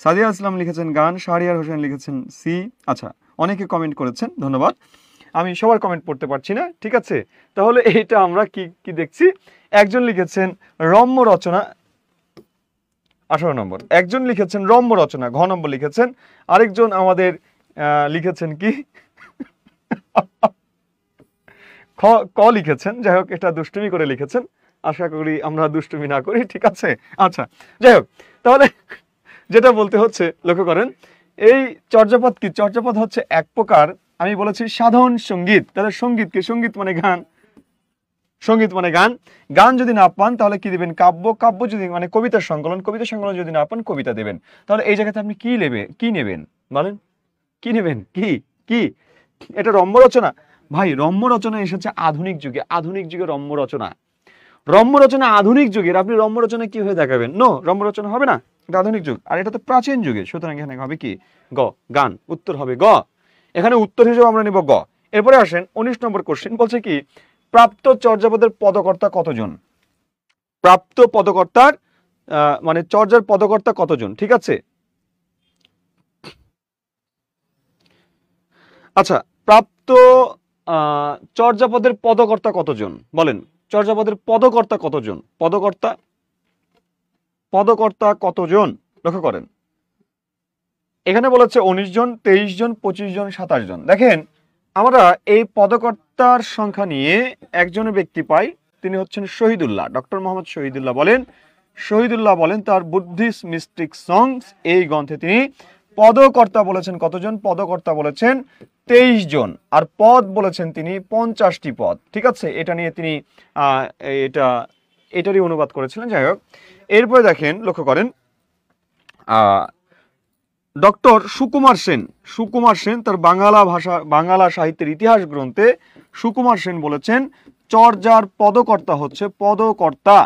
সাদিয়া ইসলাম লিখেছেন গান। শাহরিয়ার হোসেন লিখেছেন সি। আচ্ছা, অনেকে কমেন্ট করেছেন, ধন্যবাদ। আমি সবার কমেন্ট পড়তে পারছি না, ঠিক আছে। তাহলে এইটা আমরা কি কি দেখছি, একজন লিখেছেন রম্য রচনা 18 নম্বর, একজন লিখেছেন রম্য রচনা ঘ নম্বর লিখেছেন, আরেকজন আমাদের লিখেছেন কি ক লিখেছেন। যাই হোক, এটা দুষ্টুমি করে লিখেছেন, আশা করি আমরা দুষ্টুমি না করি, ঠিক আছে। আচ্ছা, যাই হোক, তাহলে যেটা বলতে হচ্ছে, লক্ষ্য করেন এই চর্যাপদ কি, চর্যাপদ হচ্ছে এক প্রকার, আমি বলেছি সাধারণ সঙ্গীত। তাহলে সঙ্গীত কি, সঙ্গীত মানে গান, সঙ্গীত মানে গান। গান যদি না পান তাহলে কি দিবেন, কাব্য। কাব্য যদি মানে কবিতার সংকলন, কবিতার সংকলন যদি না পান কবিতা দেবেন। তাহলে এই জায়গাতে আপনি কি নেবেন বলেন, কি নেবেন, কি কি এটা রম্য রচনা? ভাই, রম্য রচনা এসেছে আধুনিক যুগে, আধুনিক যুগে রম্য রচনা, রম্য রচনা আধুনিক যুগের। আপনি রম্য রচনা কি হয়ে দেখাবেন? নো, রম্য রচনা হবে না, এটা আধুনিক যুগ, আর এটা তো প্রাচীন যুগে। সুতরাং এখানে হবে কি, গ, গান। উত্তর হবে গ, এখানে উত্তর হিসেবে আমরা নিব গ। এরপরে আসেন 19 নম্বর কোশ্চেন, বলছে কি প্রাপ্ত চর্যাপদের পদকর্তা কতজন? প্রাপ্ত পদকর্তার মানে চর্যার পদকর্তা কতজন, ঠিক আছে। আচ্ছা, প্রাপ্ত চর্যাপদের পদকর্তা কতজন বলেন, চর্যাপদের পদকর্তা কতজন, পদকর্তা পদকর্তা কতজন? লক্ষ্য করেন এখানে বলেছে 19 জন, 23 জন, 25 জন, 27 জন। দেখেন আমরা এই পদকর্তার সংখ্যা নিয়ে একজন ব্যক্তি পাই, তিনি হচ্ছেন শহীদুল্লাহ, ডক্টর মোহাম্মদ শহীদুল্লাহ বলেন। শহীদুল্লাহ বলেন তার বুদ্ধিস্ট মিস্টিক সংস এই গ্রন্থে তিনি পদকর্তা বলেছেন কতজন? পদকর্তা বলেছেন 23 জন, আর পদ বলেছেন তিনি 50টি পদ, ঠিক আছে। এটা নিয়ে তিনি এটারই অনুবাদ করেছিলেন। যাই হোক, এরপরে দেখেন, লক্ষ্য করেন ডক্টর সুকুমার সেন, সুকুমার সেন তার বাংলা সাহিত্যের ইতিহাস গ্রন্থে সুকুমার সেন বলেছেন চর্যার পদকর্তা হচ্ছে পদকর্তা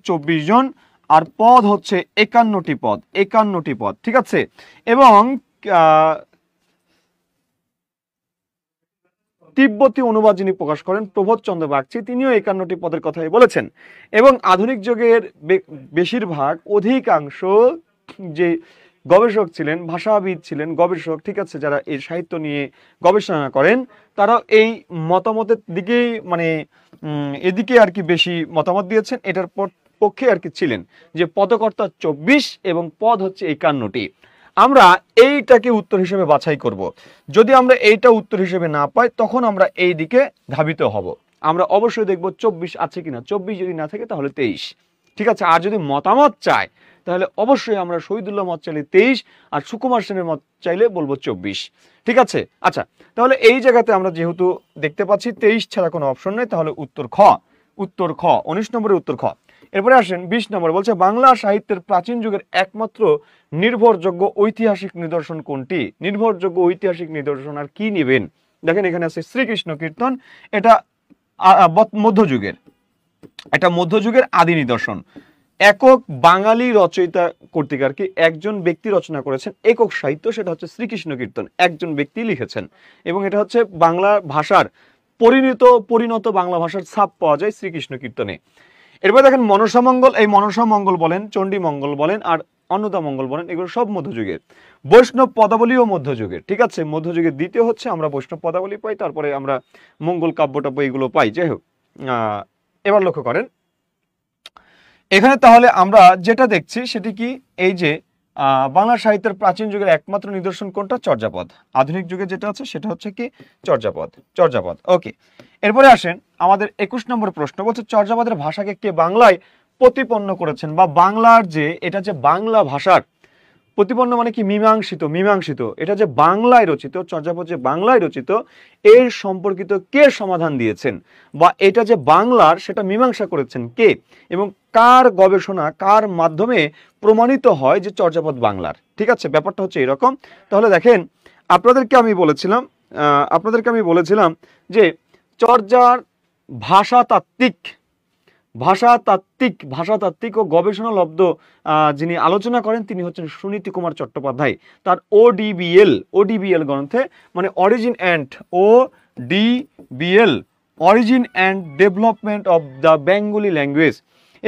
24 জন, আর পদ হচ্ছে 51টি পদ, 51টি পদ, ঠিক আছে। এবং তিব্বতী অনুবাদ যিনি প্রকাশ করেন প্রবোধ চন্দ্র বাগচি, তিনিও 51টি পদের কথাই বলেছেন। এবং আধুনিক যুগের বেশিরভাগ অধিকাংশ যে গবেষক ছিলেন, ভাষাবিদ ছিলেন, গবেষক, ঠিক আছে, যারা এই সাহিত্য নিয়ে গবেষণা করেন, তারা এই মতামতের দিকেই মানে এদিকে আর কি বেশি মতামত দিয়েছেন, এটার পক্ষে আর কি ছিলেন যে পদকর্তা 24 এবং পদ হচ্ছে 51টি। আমরা এইটাকে উত্তর হিসেবে বাছাই করব। যদি আমরা এইটা উত্তর হিসেবে না পাই তখন আমরা এই দিকে ধাবিত হব। আমরা অবশ্যই দেখব 24 আছে কিনা, 24 যদি না থাকে তাহলে 23, ঠিক আছে। আর যদি মতামত চাই তাহলে অবশ্যই আমরা শহীদুল্লাহ মত চাইলে 23, আর সুকুমার সেনের মত চাইলে বলবো 24, ঠিক আছে। আচ্ছা, তাহলে এই জায়গাতে আমরা যেহেতু দেখতে পাচ্ছি 23 ছাড়া কোনো অপশন নেই, তাহলে উত্তর খ, উত্তর খ, 19 নম্বরের উত্তর খ। এরপরে আসেন 20 নম্বর, বলছে বাংলা সাহিত্যের প্রাচীন যুগের একমাত্র নির্ভরযোগ্য ঐতিহাসিক নিদর্শন কোনটি? নির্ভরযোগ্য ঐতিহাসিক নিদর্শন আর কি নেবেন? দেখেন এখানে আছে শ্রীকৃষ্ণ কীর্তন, এটা মধ্যযুগের, এটা মধ্যযুগের আদি নিদর্শন। একক বাঙালি রচয়িতা কর্তৃক আর কি একজন ব্যক্তি রচনা করেছেন একক সাহিত্য, সেটা হচ্ছে শ্রীকৃষ্ণ কীর্তন, একজন ব্যক্তি লিখেছেন, এবং এটা হচ্ছে বাংলা ভাষার পরিণত বাংলা ভাষার ছাপ পাওয়া যায় শ্রীকৃষ্ণ কীর্তনে। এরপর দেখেন মনসা মঙ্গল, এই মনসা মঙ্গল বলেন, চণ্ডী মঙ্গল বলেন, আর অন্নদা মঙ্গল বলেন, এগুলো সব মধ্যযুগের। বৈষ্ণব পদাবলীও মধ্যযুগের, ঠিক আছে। মধ্যযুগের দ্বিতীয় হচ্ছে আমরা বৈষ্ণব পদাবলী পাই, তারপরে আমরা মঙ্গল কাব্য টাব্য এগুলো পাই। যাই হোক, এবার লক্ষ্য করেন এখানে তাহলে আমরা যেটা দেখছি সেটি কি, এই যে বাংলা সাহিত্যের প্রাচীন যুগের একমাত্র নিদর্শন কোনটা? চর্যাপদ। আধুনিক যুগে যেটা আছে সেটা হচ্ছে কি চর্যাপদ, চর্যাপদ। ওকে, এরপরে আসেন আমাদের 21 নম্বর প্রশ্ন, বলছে চর্যাপদের ভাষাকে কে বাংলায় প্রতিপন্ন করেছেন, বা বাংলার যে এটা যে বাংলা ভাষার প্রতিপন্ন মানে কি মীমাংসিত, মীমাংসিত, এটা যে বাংলায় রচিত, চর্যাপদ যে বাংলায় রচিত, এর সম্পর্কিত কে সমাধান দিয়েছেন, বা এটা যে বাংলার সেটা মীমাংসা করেছেন কে, এবং কার গবেষণা, কার মাধ্যমে প্রমাণিত হয় যে চর্যাপদ বাংলার, ঠিক আছে। ব্যাপারটা হচ্ছে এরকম। তাহলে দেখেন আপনাদেরকে আমি বলেছিলাম যে চর্যার ভাষাতাত্ত্বিক ও গবেষণালব্ধ যিনি আলোচনা করেন তিনি হচ্ছেন সুনীতি কুমার চট্টোপাধ্যায়। তার ওডিবিএল গ্রন্থে, মানে origin and development of the Bengali language,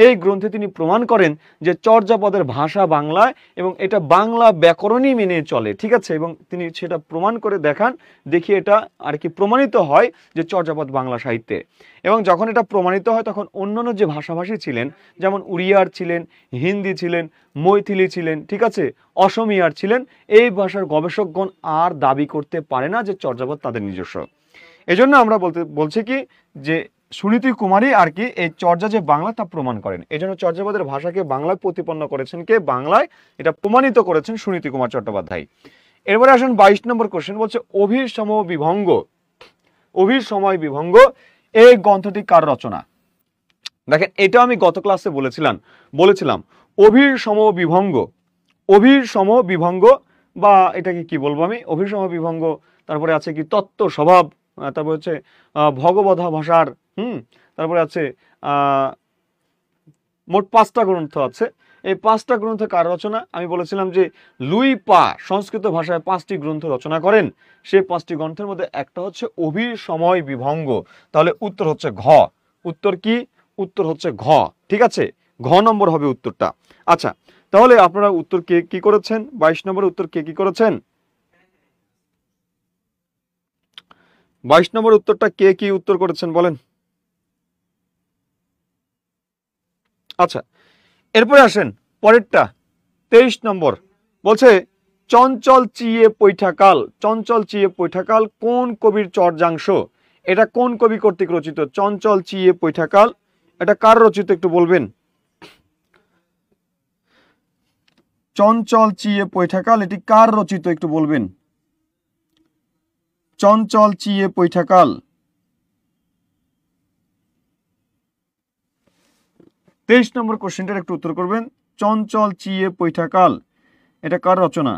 এই গ্রন্থে তিনি প্রমাণ করেন যে চর্যাপদের ভাষা বাংলায় এবং এটা বাংলা ব্যাকরণই মেনে চলে, ঠিক আছে, এবং তিনি সেটা প্রমাণ করে দেখান, দেখি এটা আর কি প্রমাণিত হয় যে চর্যাপদ বাংলা সাহিত্যে। এবং যখন এটা প্রমাণিত হয় তখন অন্যান্য যে ভাষাভাষী ছিলেন, যেমন উড়িয়ার ছিলেন, হিন্দি ছিলেন, মৈথিলি ছিলেন, ঠিক আছে, অসমিয়ার ছিলেন, এই ভাষার গবেষকগণ আর দাবি করতে পারে না যে চর্যাপদ তাদের নিজস্ব। এজন্য আমরা বলছি কি যে সুনীতি কুমারী আর কি এই চর্যা যে বাংলা তা প্রমাণ করেন। এই জন্য চর্যাপদের ভাষাকে বাংলায় প্রতিপন্ন করেছেন কে? বাংলায় এটা প্রমাণিত করেছেন সুনীতি কুমার চট্টোপাধ্যায়। এরপরে আসেন 22 নম্বর কোশ্চেন, বলছে অভিসময় বিভঙ্গ। অভিসময় বিভঙ্গ এই গ্রন্থটি কার রচনা? দেখেন এটা আমি গত ক্লাসে বলেছিলাম অভিসময় বিভঙ্গ, অভিসময় বিভঙ্গ বা এটাকে কি বলবো আমি, অভিসময় বিভঙ্গ, তারপরে আছে কি তত্ত্ব স্বভাব, তারপরে হচ্ছে ভগবধা ভাষার, তারপরে আছে মোট 5টা গ্রন্থ আছে। এই 5টা গ্রন্থ কার রচনা? আমি বলেছিলাম যে লুই পা সংস্কৃত ভাষায় 5টি গ্রন্থ রচনা করেন, সেই 5টি গ্রন্থের মধ্যে একটা হচ্ছে অভিসময় বিভঙ্গ। তাহলে উত্তর হচ্ছে ঘ। উত্তর কি? উত্তর হচ্ছে ঘ, ঠিক আছে, ঘ নম্বর হবে উত্তরটা। আচ্ছা, তাহলে আপনারা উত্তর কে কি করেছেন? 22 নম্বরের উত্তর কে কি করেছেন? 22 নম্বর উত্তরটা কে কি উত্তর করেছেন বলেন। আচ্ছা, এরপরে আসেন পরেরটা 23 নম্বর, বলছে চঞ্চল চিয়ে পৈঠাকাল। চঞ্চল চিয়ে পৈঠাকাল কোন কবির চর্যাংশ? এটা কোন কবি কর্তৃক রচিত? চঞ্চল চিয়ে পৈঠাকাল এটা কার রচিত একটু বলবেন? চঞ্চল চিয়ে পৈঠাকাল এটি কার রচিত একটু বলবেন? চঞ্চল চিয়ে পৈঠাকাল 23 নম্বর কোশ্চেনটার একটু উত্তর করবেন। চঞ্চল চিয়ে পৈঠাকাল এটা কার রচনা?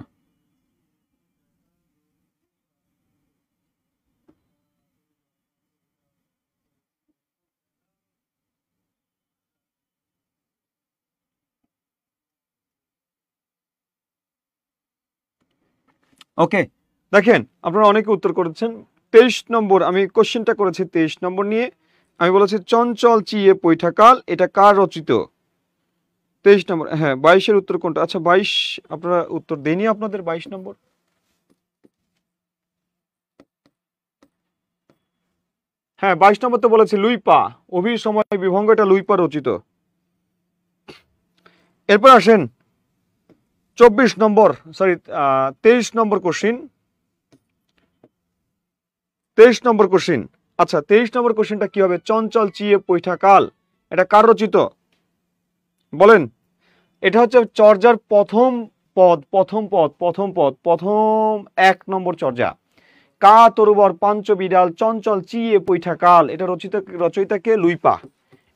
ওকে, দেখেন আপনারা অনেকে উত্তর করেছেন। 23 নম্বর আমি কোশ্চেনটা করেছি 23 নম্বর নিয়ে। আমি বলেছি চঞ্চল চিয়ে পৈঠাকাল এটা কার রচিত? 23 নম্বর, হ্যাঁ 22-এর উত্তর কোনটা? আচ্ছা 22 আপনারা উত্তর দেননি আপনাদের 22 নম্বর। হ্যাঁ 22 নম্বর তো বলেছি লুই পা, অভিসময় বিভঙ্গ এটা লুই পা রচিত। এরপর আসেন 24 নম্বর, সরি 23 নম্বর কোশ্চিন। 23 নম্বর কোশ্চিন, আচ্ছা 23 নম্বর কোশ্চিনটা কি হবে? চঞ্চল চিয়ে পৈঠাকাল এটা কার রচিত বলেন? এটা হচ্ছে চর্যার প্রথম 1 নম্বর চর্যা। কা তরুবর পাঞ্চবিড়াল চঞ্চল চিয়ে পৈঠাকাল এটা রচয়িতা কে? লুই পা।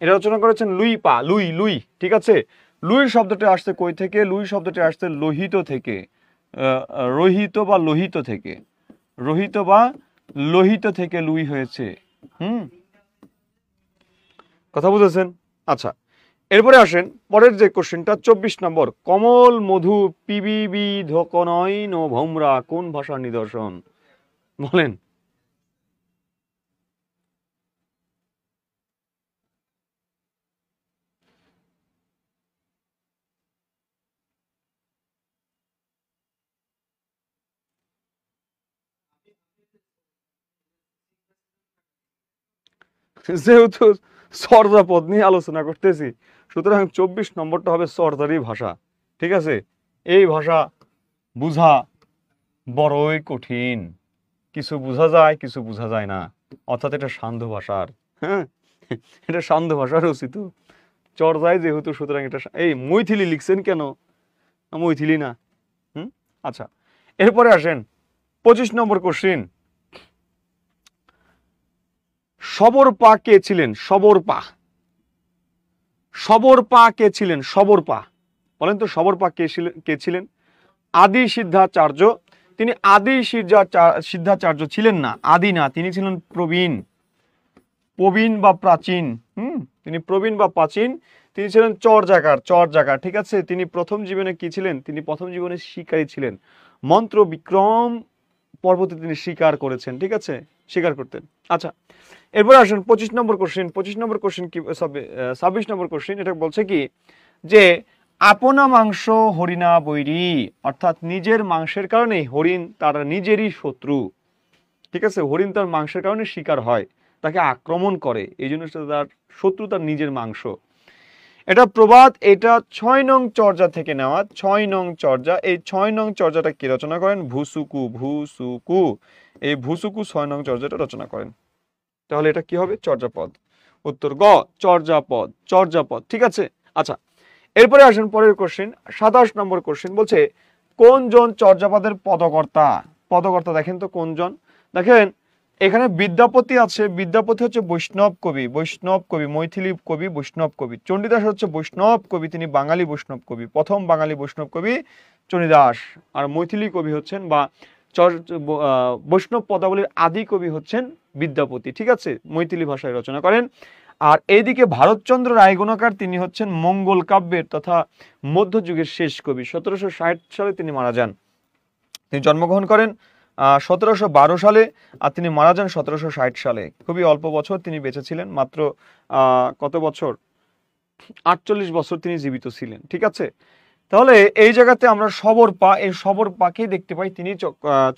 এটা রচনা করেছেন লুই পা। লুই, ঠিক আছে। লুই শব্দটি আসছে কই থেকে? লুই শব্দটি আসছে লোহিত থেকে, রোহিত বা লোহিত থেকে, রোহিত বা লোহিত থেকে লুই হয়েছে। কথা বুঝেছেন? আচ্ছা, এরপরে আসেন পরের যে কোশ্চেনটা 24 নম্বর, কমল মধু পিবিবি ধোকনয়ন ভোমরা কোন ভাষার নিদর্শন বলেন? যেহেতু চর্যাপদ নিয়ে আলোচনা করতেছি, সুতরাং 24 নম্বরটা হবে চর্যারই ভাষা, ঠিক আছে। এই ভাষা বুঝা বড়ই কঠিন, কিছু বোঝা যায় কিছু বোঝা যায় না, অর্থাৎ এটা সান্ধ্য ভাষার, হ্যাঁ এটা সান্ধ্য ভাষা রচিত চর্যায় যেহেতু, সুতরাং এটা এই মৈথিলি লিখছেন কেন? মৈথিলি না। আচ্ছা, এরপরে আসেন 25 নম্বর কোশ্চিন, সবরপা কে ছিলেন? সবরপা, সবরপা কে ছিলেন? সবরপা বলেন তো, সবরপা কে ছিলেন? আদি সিদ্ধাচার্য। তিনি আদি সিদ্ধাচার্য ছিলেন না, আদি না, তিনি ছিলেন প্রবীণ, প্রবীণ বা প্রাচীন। তিনি প্রবীণ বা প্রাচীন, তিনি ছিলেন চর্যাকার, ঠিক আছে। তিনি প্রথম জীবনে কি ছিলেন? তিনি প্রথম জীবনে শিকারী ছিলেন, মন্ত্র বিক্রম পর্বতে তিনি শিকার করেছেন, ঠিক আছে। স্বীকার করতেন। আচ্ছা, এরপরে আসেন 25 নম্বর কোশ্চেন। 25 নম্বর কোশ্চেন কি, 26 নম্বর কোশ্চেন, এটা বলছে কি যে আপনা মাংস হরিণা বৈরী, অর্থাৎ নিজের মাংসের কারণে হরিণ তার নিজেরই শত্রু। ঠিক আছে, হরিণ তার মাংসের কারণে শিকার হয়, তাকে আক্রমণ করে, এই জন্য তার শত্রু তার নিজের মাংস। এটা প্রবাদ, এটা 6 নং চর্যা থেকে নেওয়া। 6 নং চর্যা, এই 6 নং চর্যাটা কি রচনা করেন? ভুসুকু। ভুসুকু, এই ভুসুকু 6 নং চর্যাটা রচনা করেন। তাহলে এটা কি হবে? চর্যাপদ। উত্তর গ, চর্যাপদ। চর্যাপদ, ঠিক আছে। আচ্ছা, এরপরে আসেন পরের কোশ্চেন, 27 নম্বর কোশ্চেন বলছে কোন জন চর্যাপদের পদকর্তা? পদকর্তা দেখেন তো কোন জন। দেখেন এখানে বিদ্যাপতি আছে, বিদ্যাপতি হচ্ছে বৈষ্ণব কবি, বৈষ্ণব কবি, মৈথিলি কবি, বৈষ্ণব কবি। চণ্ডীদাস হচ্ছে বৈষ্ণব কবি, তিনি বাঙালি বৈষ্ণব কবি, প্রথম বাঙালি বৈষ্ণব কবি চণ্ডীদাস। আর মৈথিলি কবি হচ্ছেন বা বৈষ্ণব পদাবলীর আদি কবি হচ্ছেন বিদ্যাপতি, ঠিক আছে, মৈথিলি ভাষায় রচনা করেন। আর এইদিকে ভারতচন্দ্র রায়গুণাকার, তিনি হচ্ছেন মঙ্গল কাব্যের তথা মধ্যযুগের শেষ কবি। 1760 সালে তিনি মারা যান। তিনি জন্মগ্রহণ করেন 1712 সালে, আর তিনি মারা যান 1760 সালে। খুবই অল্প বছর তিনি বেঁচে ছিলেন, মাত্র কত বছর? 48 বছর তিনি জীবিত ছিলেন, ঠিক আছে। তাহলে এই জায়গাতে আমরা সবর পা, এই সবর পাকেই দেখতে পাই তিনি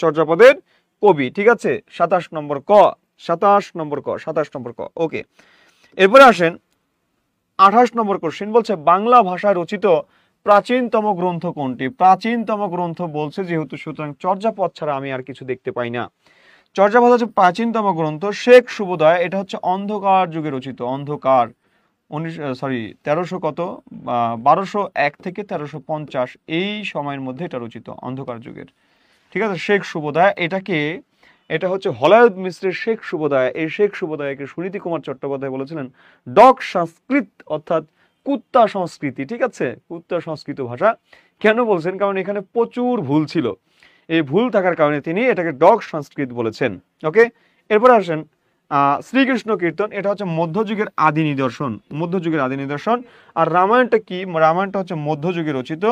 চর্যাপদের কবি, ঠিক আছে। 27 নম্বর ক, 27 নম্বর ক, 27 নম্বর ক, ওকে। এরপরে আসেন 28 নম্বর কোশ্চেন বলছে বাংলা ভাষায় রচিত প্রাচীনতম গ্রন্থ কোনটি? প্রাচীনতম গ্রন্থ বলছে যেহেতু, সুতরাং চর্যাপদ ছাড়া আমি আর কিছু দেখতে পাই না। চর্যাপদ হচ্ছে প্রাচীনতম গ্রন্থ। শেখ সুবোধয়, এটা হচ্ছে অন্ধকার যুগে রচিত। অন্ধকার 1300 কত, 1201 থেকে 1350 এই সময়ের মধ্যে এটা রচিত, অন্ধকার যুগের, ঠিক আছে। শেখ সুবোধয়, এটা হচ্ছে হলায়ত মিশ্রের শেখ সুবোধয়। এই শেখ সুবোধয়কে সুনীতি কুমার চট্টোপাধ্যায় বলেছিলেন ডগ সংস্কৃত, অর্থাৎ কুত্তা সংস্কৃতি, ঠিক আছে, কুত্তা সংস্কৃত ভাষা। কেন বলছেন? কারণ এখানে প্রচুর ভুল ছিল, এই ভুল থাকার কারণে তিনি এটাকে ডগ সংস্কৃত বলেছেন। ওকে, এরপরে আসেন শ্রীকৃষ্ণ কীর্তন, এটা হচ্ছে মধ্যযুগের আদি নিদর্শন, মধ্যযুগের আদি নিদর্শন। আর রামায়ণটা কি? রামায়ণটা হচ্ছে মধ্যযুগে রচিত,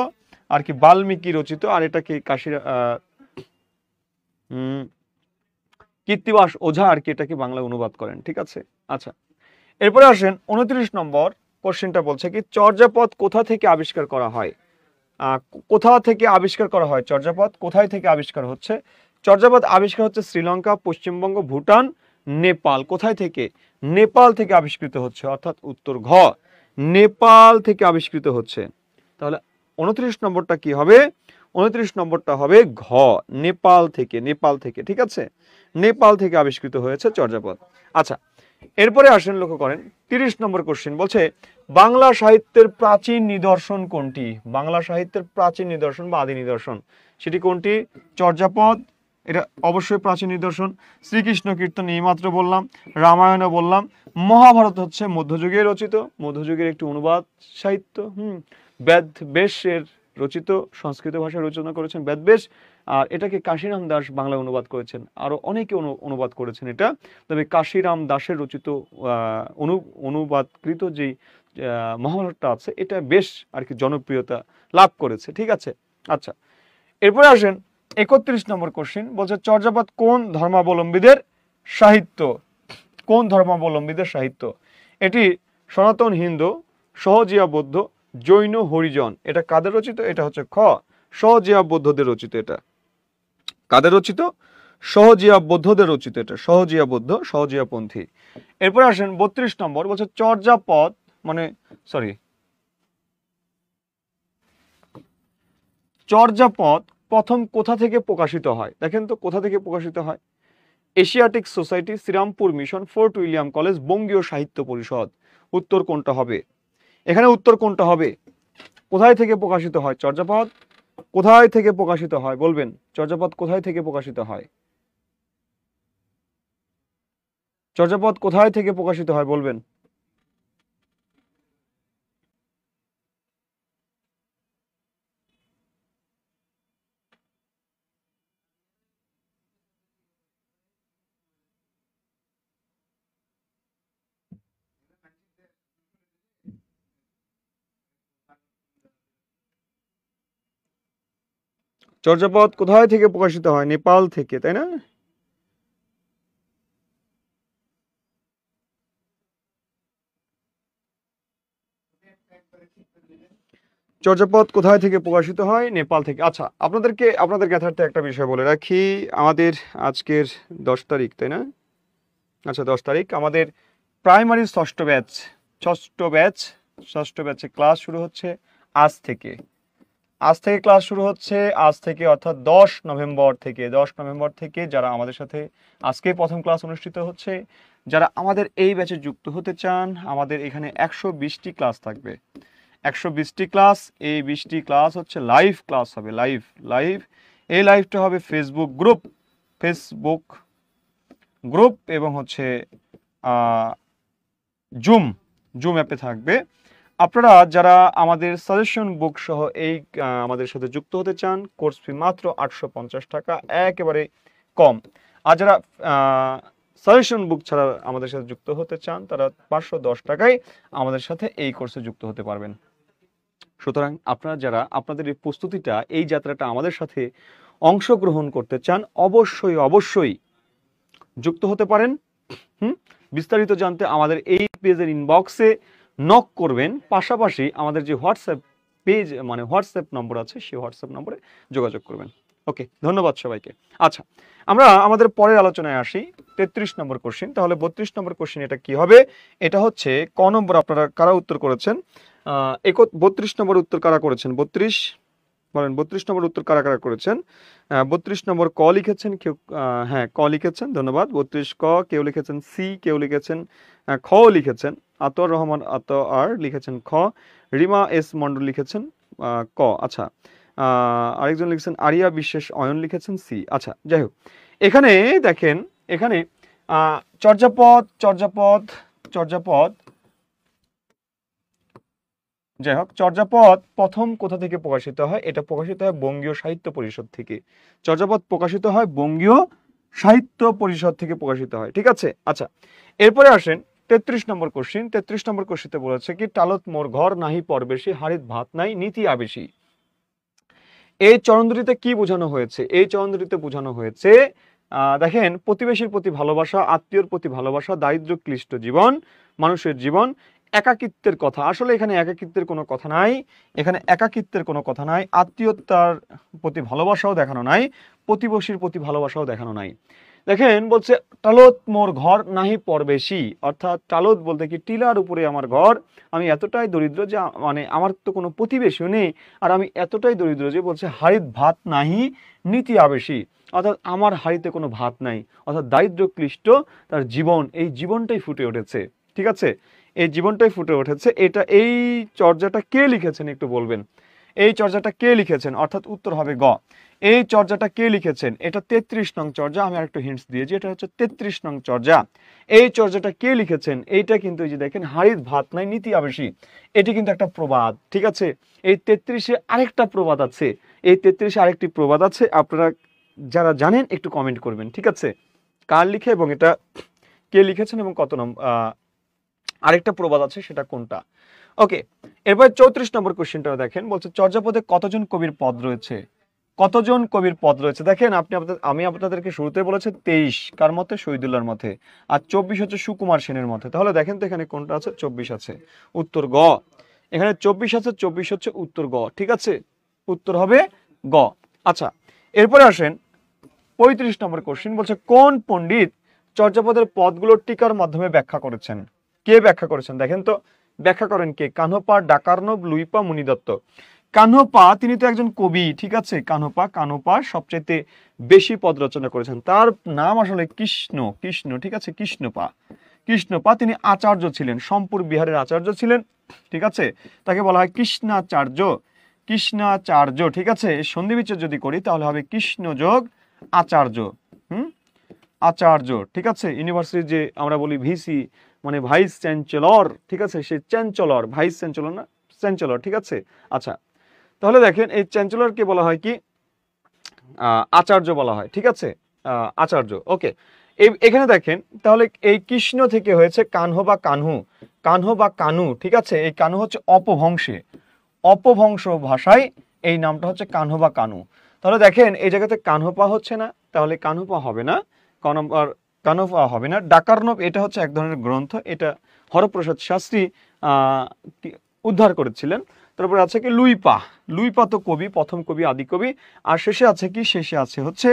আর কি বাল্মীকি রচিত, আর এটা কি কাশীর কীর্তিবাস ওঝা আর কি এটাকে বাংলা অনুবাদ করেন, ঠিক আছে। আচ্ছা, এরপরে আসেন 29 নম্বর কোশ্চেনটা বলছে কি চর্যাপদ কোথা থেকে আবিষ্কার করা হয়? কোথা থেকে আবিষ্কার করা হয় চর্যাপদ? কোথায় থেকে আবিষ্কার হচ্ছে? চর্যাপদ আবিষ্কার হচ্ছে শ্রীলঙ্কা, পশ্চিমবঙ্গ, ভুটান, নেপাল। কোথায় থেকে? নেপাল থেকে আবিষ্কৃত হচ্ছে, অর্থাৎ উত্তর ঘ, নেপাল থেকে আবিষ্কৃত হচ্ছে। তাহলে 29 নম্বরটা কি হবে? 29 নম্বরটা হবে ঘ, নেপাল থেকে, নেপাল থেকে, ঠিক আছে, নেপাল থেকে আবিষ্কৃত হয়েছে চর্যাপদ। আচ্ছা, এরপরে আসেন, লক্ষ্য করেন 30 নম্বর কোশ্চেন বলছে বাংলা সাহিত্যের প্রাচীন নিদর্শন কোনটি? বাংলা সাহিত্যের প্রাচীন নিদর্শন বা আদি নিদর্শন সেটি কোনটি? চর্যাপদ, এটা অবশ্যই প্রাচীন নিদর্শন। শ্রীকৃষ্ণ কীর্তন এইমাত্র বললাম, রামায়ণও বললাম। মহাভারত হচ্ছে মধ্যযুগে রচিত, মধ্যযুগের একটি অনুবাদ সাহিত্য। বেদবেশের রচিত, সংস্কৃত ভাষায় রচনা করেছেন বেদবেশ, আর এটাকে কাশিরাম দাস বাংলা অনুবাদ করেছেন, আরো অনেকে অনুবাদ করেছেন এটা। তবে কাশিরাম দাসের রচিত অনুবাদকৃত যে মহাভারতটা আছে, এটা বেশ আর কি জনপ্রিয়তা লাভ করেছে, ঠিক আছে। আচ্ছা, এরপরে আসেন 31 নম্বর কোশ্চেন বলছে চর্যাপদ কোন ধর্মাবলম্বীদের সাহিত্য? কোন ধর্মাবলম্বীদের সাহিত্য? এটি সনাতন হিন্দু, সহজিয়া বৌদ্ধ, জৈন, হরিজন। এটা কাদের রচিত? এটা হচ্ছে খ, সহজিয়া বৌদ্ধদের রচিত। এটা কাদের রচিত? সহজিয়া বৌদ্ধদের রচিত, এটা সহজিয়া বৌদ্ধ, সহজিয়া পন্থী। এরপরে আসেন 32 নম্বর বলছে চর্যাপদ চর্যাপদ প্রথম কোথা থেকে প্রকাশিত হয়? দেখেন তো কোথা থেকে প্রকাশিত হয়। Asiatic Society, Serampore Mission, Fort William College, Bangiya Sahitya পরিষদ। উত্তর কোনটা হবে? এখানে উত্তর কোনটা হবে? কোথায় থেকে প্রকাশিত হয় চর্যাপদ? কোথায় থেকে প্রকাশিত হয় বলবেন? চর্যাপদ কোথায় থেকে প্রকাশিত হয়? চর্যাপদ কোথায় থেকে প্রকাশিত হয় বলবেন? চর্যাপদ কোথায় থেকে প্রকাশিত হয়? নেপাল থেকে, তাই না? চর্যাপদ কোথায় থেকে প্রকাশিত হয়? নেপাল থেকে। আচ্ছা, আপনাদের জ্ঞাতার্থে একটা বিষয় বলে রাখি, আমাদের আজকের 10 তারিখ, তাই না? আচ্ছা, 10 তারিখ আমাদের প্রাইমারি ষষ্ঠ ব্যাচে ক্লাস শুরু হচ্ছে আজ থেকে। ক্লাস শুরু হচ্ছে আজ থেকে, অর্থাৎ 10 নভেম্বর থেকে যারা আমাদের সাথে আজকে প্রথম ক্লাস অনুষ্ঠিত হচ্ছে, যারা আমাদের এই ব্যাচে যুক্ত হতে চান, আমাদের এখানে 120টি ক্লাস থাকবে। 120টি ক্লাস, এই 20টি ক্লাস হচ্ছে লাইভ ক্লাস হবে, লাইভ। এই লাইভটা হবে ফেসবুক গ্রুপ এবং হচ্ছে জুম অ্যাপে থাকবে। আপনারা যারা আমাদের সাজেশন বুক সহ এই আমাদের সাথে যুক্ত হতে চান, কোর্স ফি মাত্র 850 টাকা, একেবারে কম। আর যারা সাজেশন বুক ছাড়া আমাদের সাথে যুক্ত হতে চান, তারা 510 টাকায় আমাদের সাথে এই কোর্সে যুক্ত হতে পারবেন। সুতরাং আপনারা যারা আপনাদের এই প্রস্তুতিটা, এই যাত্রাটা আমাদের সাথে অংশগ্রহণ করতে চান, অবশ্যই যুক্ত হতে পারেন। বিস্তারিত জানতে আমাদের এই পেজের ইনবক্সে নক করবেন, পাশাপাশি আমাদের যে হোয়াটসঅ্যাপ নম্বর আছে, সেই হোয়াটসঅ্যাপ নম্বরে যোগাযোগ করবেন। ওকে, ধন্যবাদ সবাইকে। আচ্ছা, আমরা আমাদের পরের আলোচনায় আসি। 33 নম্বর কোশ্চেন। তাহলে 32 নম্বর কোশ্চেন এটা কি হবে? এটা হচ্ছে ক নম্বর। আপনারা কারা উত্তর করেছেন? 32 নম্বর উত্তর কারা করেছেন? 32 বলেন, 32 নম্বর উত্তর কারা কারা করেছেন? 32 নম্বর ক লিখেছেন কেউ? হ্যাঁ, ক লিখেছেন, ধন্যবাদ। 32 ক, কেউ লিখেছেন সি, কেউ লিখেছেন খ লিখেছেন। আতর রহমান আর লিখেছেন খ। রিমা এস মন্ডল লিখেছেন ক। আচ্ছা, আরেকজন লিখেছেন আরিয়া বিশ্বাস অয়ন লিখেছেন সি। আচ্ছা, যাই হোক, এখানে দেখেন, এখানে চর্যাপদ যাই হোক, চর্যাপদ প্রথম কোথা থেকে প্রকাশিত হয়? এটা প্রকাশিত হয় বঙ্গীয় সাহিত্য পরিষদ থেকে। চর্যাপদ প্রকাশিত হয় বঙ্গীয় সাহিত্য পরিষদ থেকে প্রকাশিত হয়, ঠিক আছে? আচ্ছা, এরপরে আসেন 33 নম্বর কোশ্চিন। 33 নম্বর কোশ্চিতে বলেছে কি, টালত মোর ঘর নাহি পরবেশী, হাড়িত ভাত নাই নীতি আবেশী। এই চরণ দুটিতে কি বোঝানো হয়েছে? এই চরণ দুটিতে বোঝানো হয়েছে, দেখেন, প্রতিবেশীর প্রতি ভালোবাসা, আত্মীয়র প্রতি ভালোবাসা, দারিদ্র্য ক্লিষ্ট জীবন, মানুষের জীবন, একাকিত্বের কথা। আসলে এখানে একাকিত্বের কোনো কথা নাই, আত্মীয়তার প্রতি ভালোবাসাও দেখানো নাই, প্রতিবেশীর প্রতি ভালোবাসাও দেখানো নাই। দেখেন, বলছে টালত মোর ঘর নাহি পরবেশী, অর্থাৎ টালত বলতে কি, টিলার উপরে আমার ঘর, আমি এতটাই দরিদ্র যে আমার তো কোনো প্রতিবেশীও নেই, আর আমি এতটাই দরিদ্র যে বলছে হাড়িত ভাত নাহি নীতি আবেশী, অর্থাৎ আমার হাড়িতে কোনো ভাত নাই, অর্থাৎ দারিদ্র্য ক্লিষ্ট তার জীবন, এই জীবনটাই ফুটে উঠেছে, ঠিক আছে? এই জীবনটাই ফুটে উঠেছে। এই চর্যাটা কে লিখেছেন একটু বলবেন? এই চর্যাটা কে লিখেছেন? অর্থাৎ উত্তর হবে গ। এই চর্যাটা কে লিখেছেন? এটা 33 নং চর্যা। আমি আরেকটু হিন্টস দিয়েছি, এটা হচ্ছে 33 নং চর্যা। এই চর্যাটা কে লিখেছেন? এইটা কিন্তু এই যে দেখেন, হাড়িত ভাত নাই নীতি আবেশী, এটি কিন্তু একটা প্রবাদ, ঠিক আছে? এই 33-এ আরেকটা প্রবাদ আছে, আরেকটি প্রবাদ আছে। আপনারা যারা জানেন একটু কমেন্ট করবেন, ঠিক আছে? কার লিখে এবং এটা কে লিখেছেন এবং কত নম্বর আরেকটা প্রবাদ আছে, সেটা কোনটা? ওকে, এরপর 34 নম্বর কোশ্চেনটা দেখেন, বলছে চর্যাপদে কতজন কবির পদ রয়েছে? দেখেন, আমি আপনাদেরকে শুরুতে বলেছি 23 কার মতে? শহীদুল্লাহর মতে। আর 24 হচ্ছে সুকুমার সেনের মতে। তাহলে দেখেন তো এখানে কোনটা আছে? 24 আছে, উত্তর গ। এখানে 24 আছে, 24 হচ্ছে উত্তর গ, ঠিক আছে? উত্তর হবে গ। আচ্ছা, এরপরে আসেন 35 নম্বর কোশ্চেন, বলছে কোন পণ্ডিত চর্যাপদের পদগুলো টিকার মাধ্যমে ব্যাখ্যা করেছেন? কে ব্যাখ্যা করেছেন? দেখেন তো, ব্যাখ্যা করেন কে? কানহপা, ডাকার্ণব, লুইপা, মুনিদত্ত। কানহপা, তিনি তো একজন কবি, ঠিক আছে? কানহপা সবচাইতে বেশি পদ রচনা করেছেন। তার নাম আসলে কৃষ্ণ, ঠিক আছে? কৃষ্ণপা, তিনি আচার্য ছিলেন, সম্পুর বিহারের আচার্য ছিলেন, ঠিক আছে? তাকে বলা হয় কৃষ্ণাচার্য, ঠিক আছে? সন্ধি বিচ্ছেদ যদি করি তাহলে হবে কৃষ্ণ যোগ আচার্য, আচার্য, ঠিক আছে? ইউনিভার্সিটির যে আমরা বলি ভিসি, মানে ভাইস চ্যান্সেলর, ঠিক আছে? সে চ্যান্সেলর, ভাইস চ্যান্সেলর না, চ্যান্সেলর, ঠিক আছে? আচ্ছা, তাহলে দেখেন, এই চ্যান্সেলরকে বলা হয় কি? আচার্য বলা হয়, ঠিক আছে? আচার্য। ওকে, এখানে দেখেন, তাহলে এই কৃষ্ণ থেকে হয়েছে কানহ বা কানু, ঠিক আছে? এই কানু হচ্ছে অপভ্রংশ ভাষায় এই নামটা হচ্ছে কানহ বা কানু। তাহলে দেখেন, এই জায়গাতে কানহপা হচ্ছে না, তাহলে কানহপা হবে না, কানহপা হবে না। ডাকার্ণব, এটা হচ্ছে এক ধরনের গ্রন্থ, এটা হরপ্রসাদ শাস্ত্রী উদ্ধার করেছিলেন। তারপরে আছে কি লুইপা, লুইপা তো কবি, প্রথম কবি, আদি কবি। আর শেষে আছে কি, শেষে আছে হচ্ছে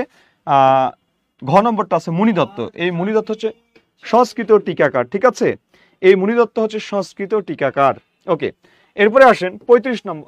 ঘ নম্বরটা আছে মুনিদত্ত। এই মুনিদত্ত হচ্ছে সংস্কৃত টিকাকার, ঠিক আছে, এই মুনিদত্ত হচ্ছে সংস্কৃত টিকাকার। ওকে, এরপরে আসেন 35 নম্বর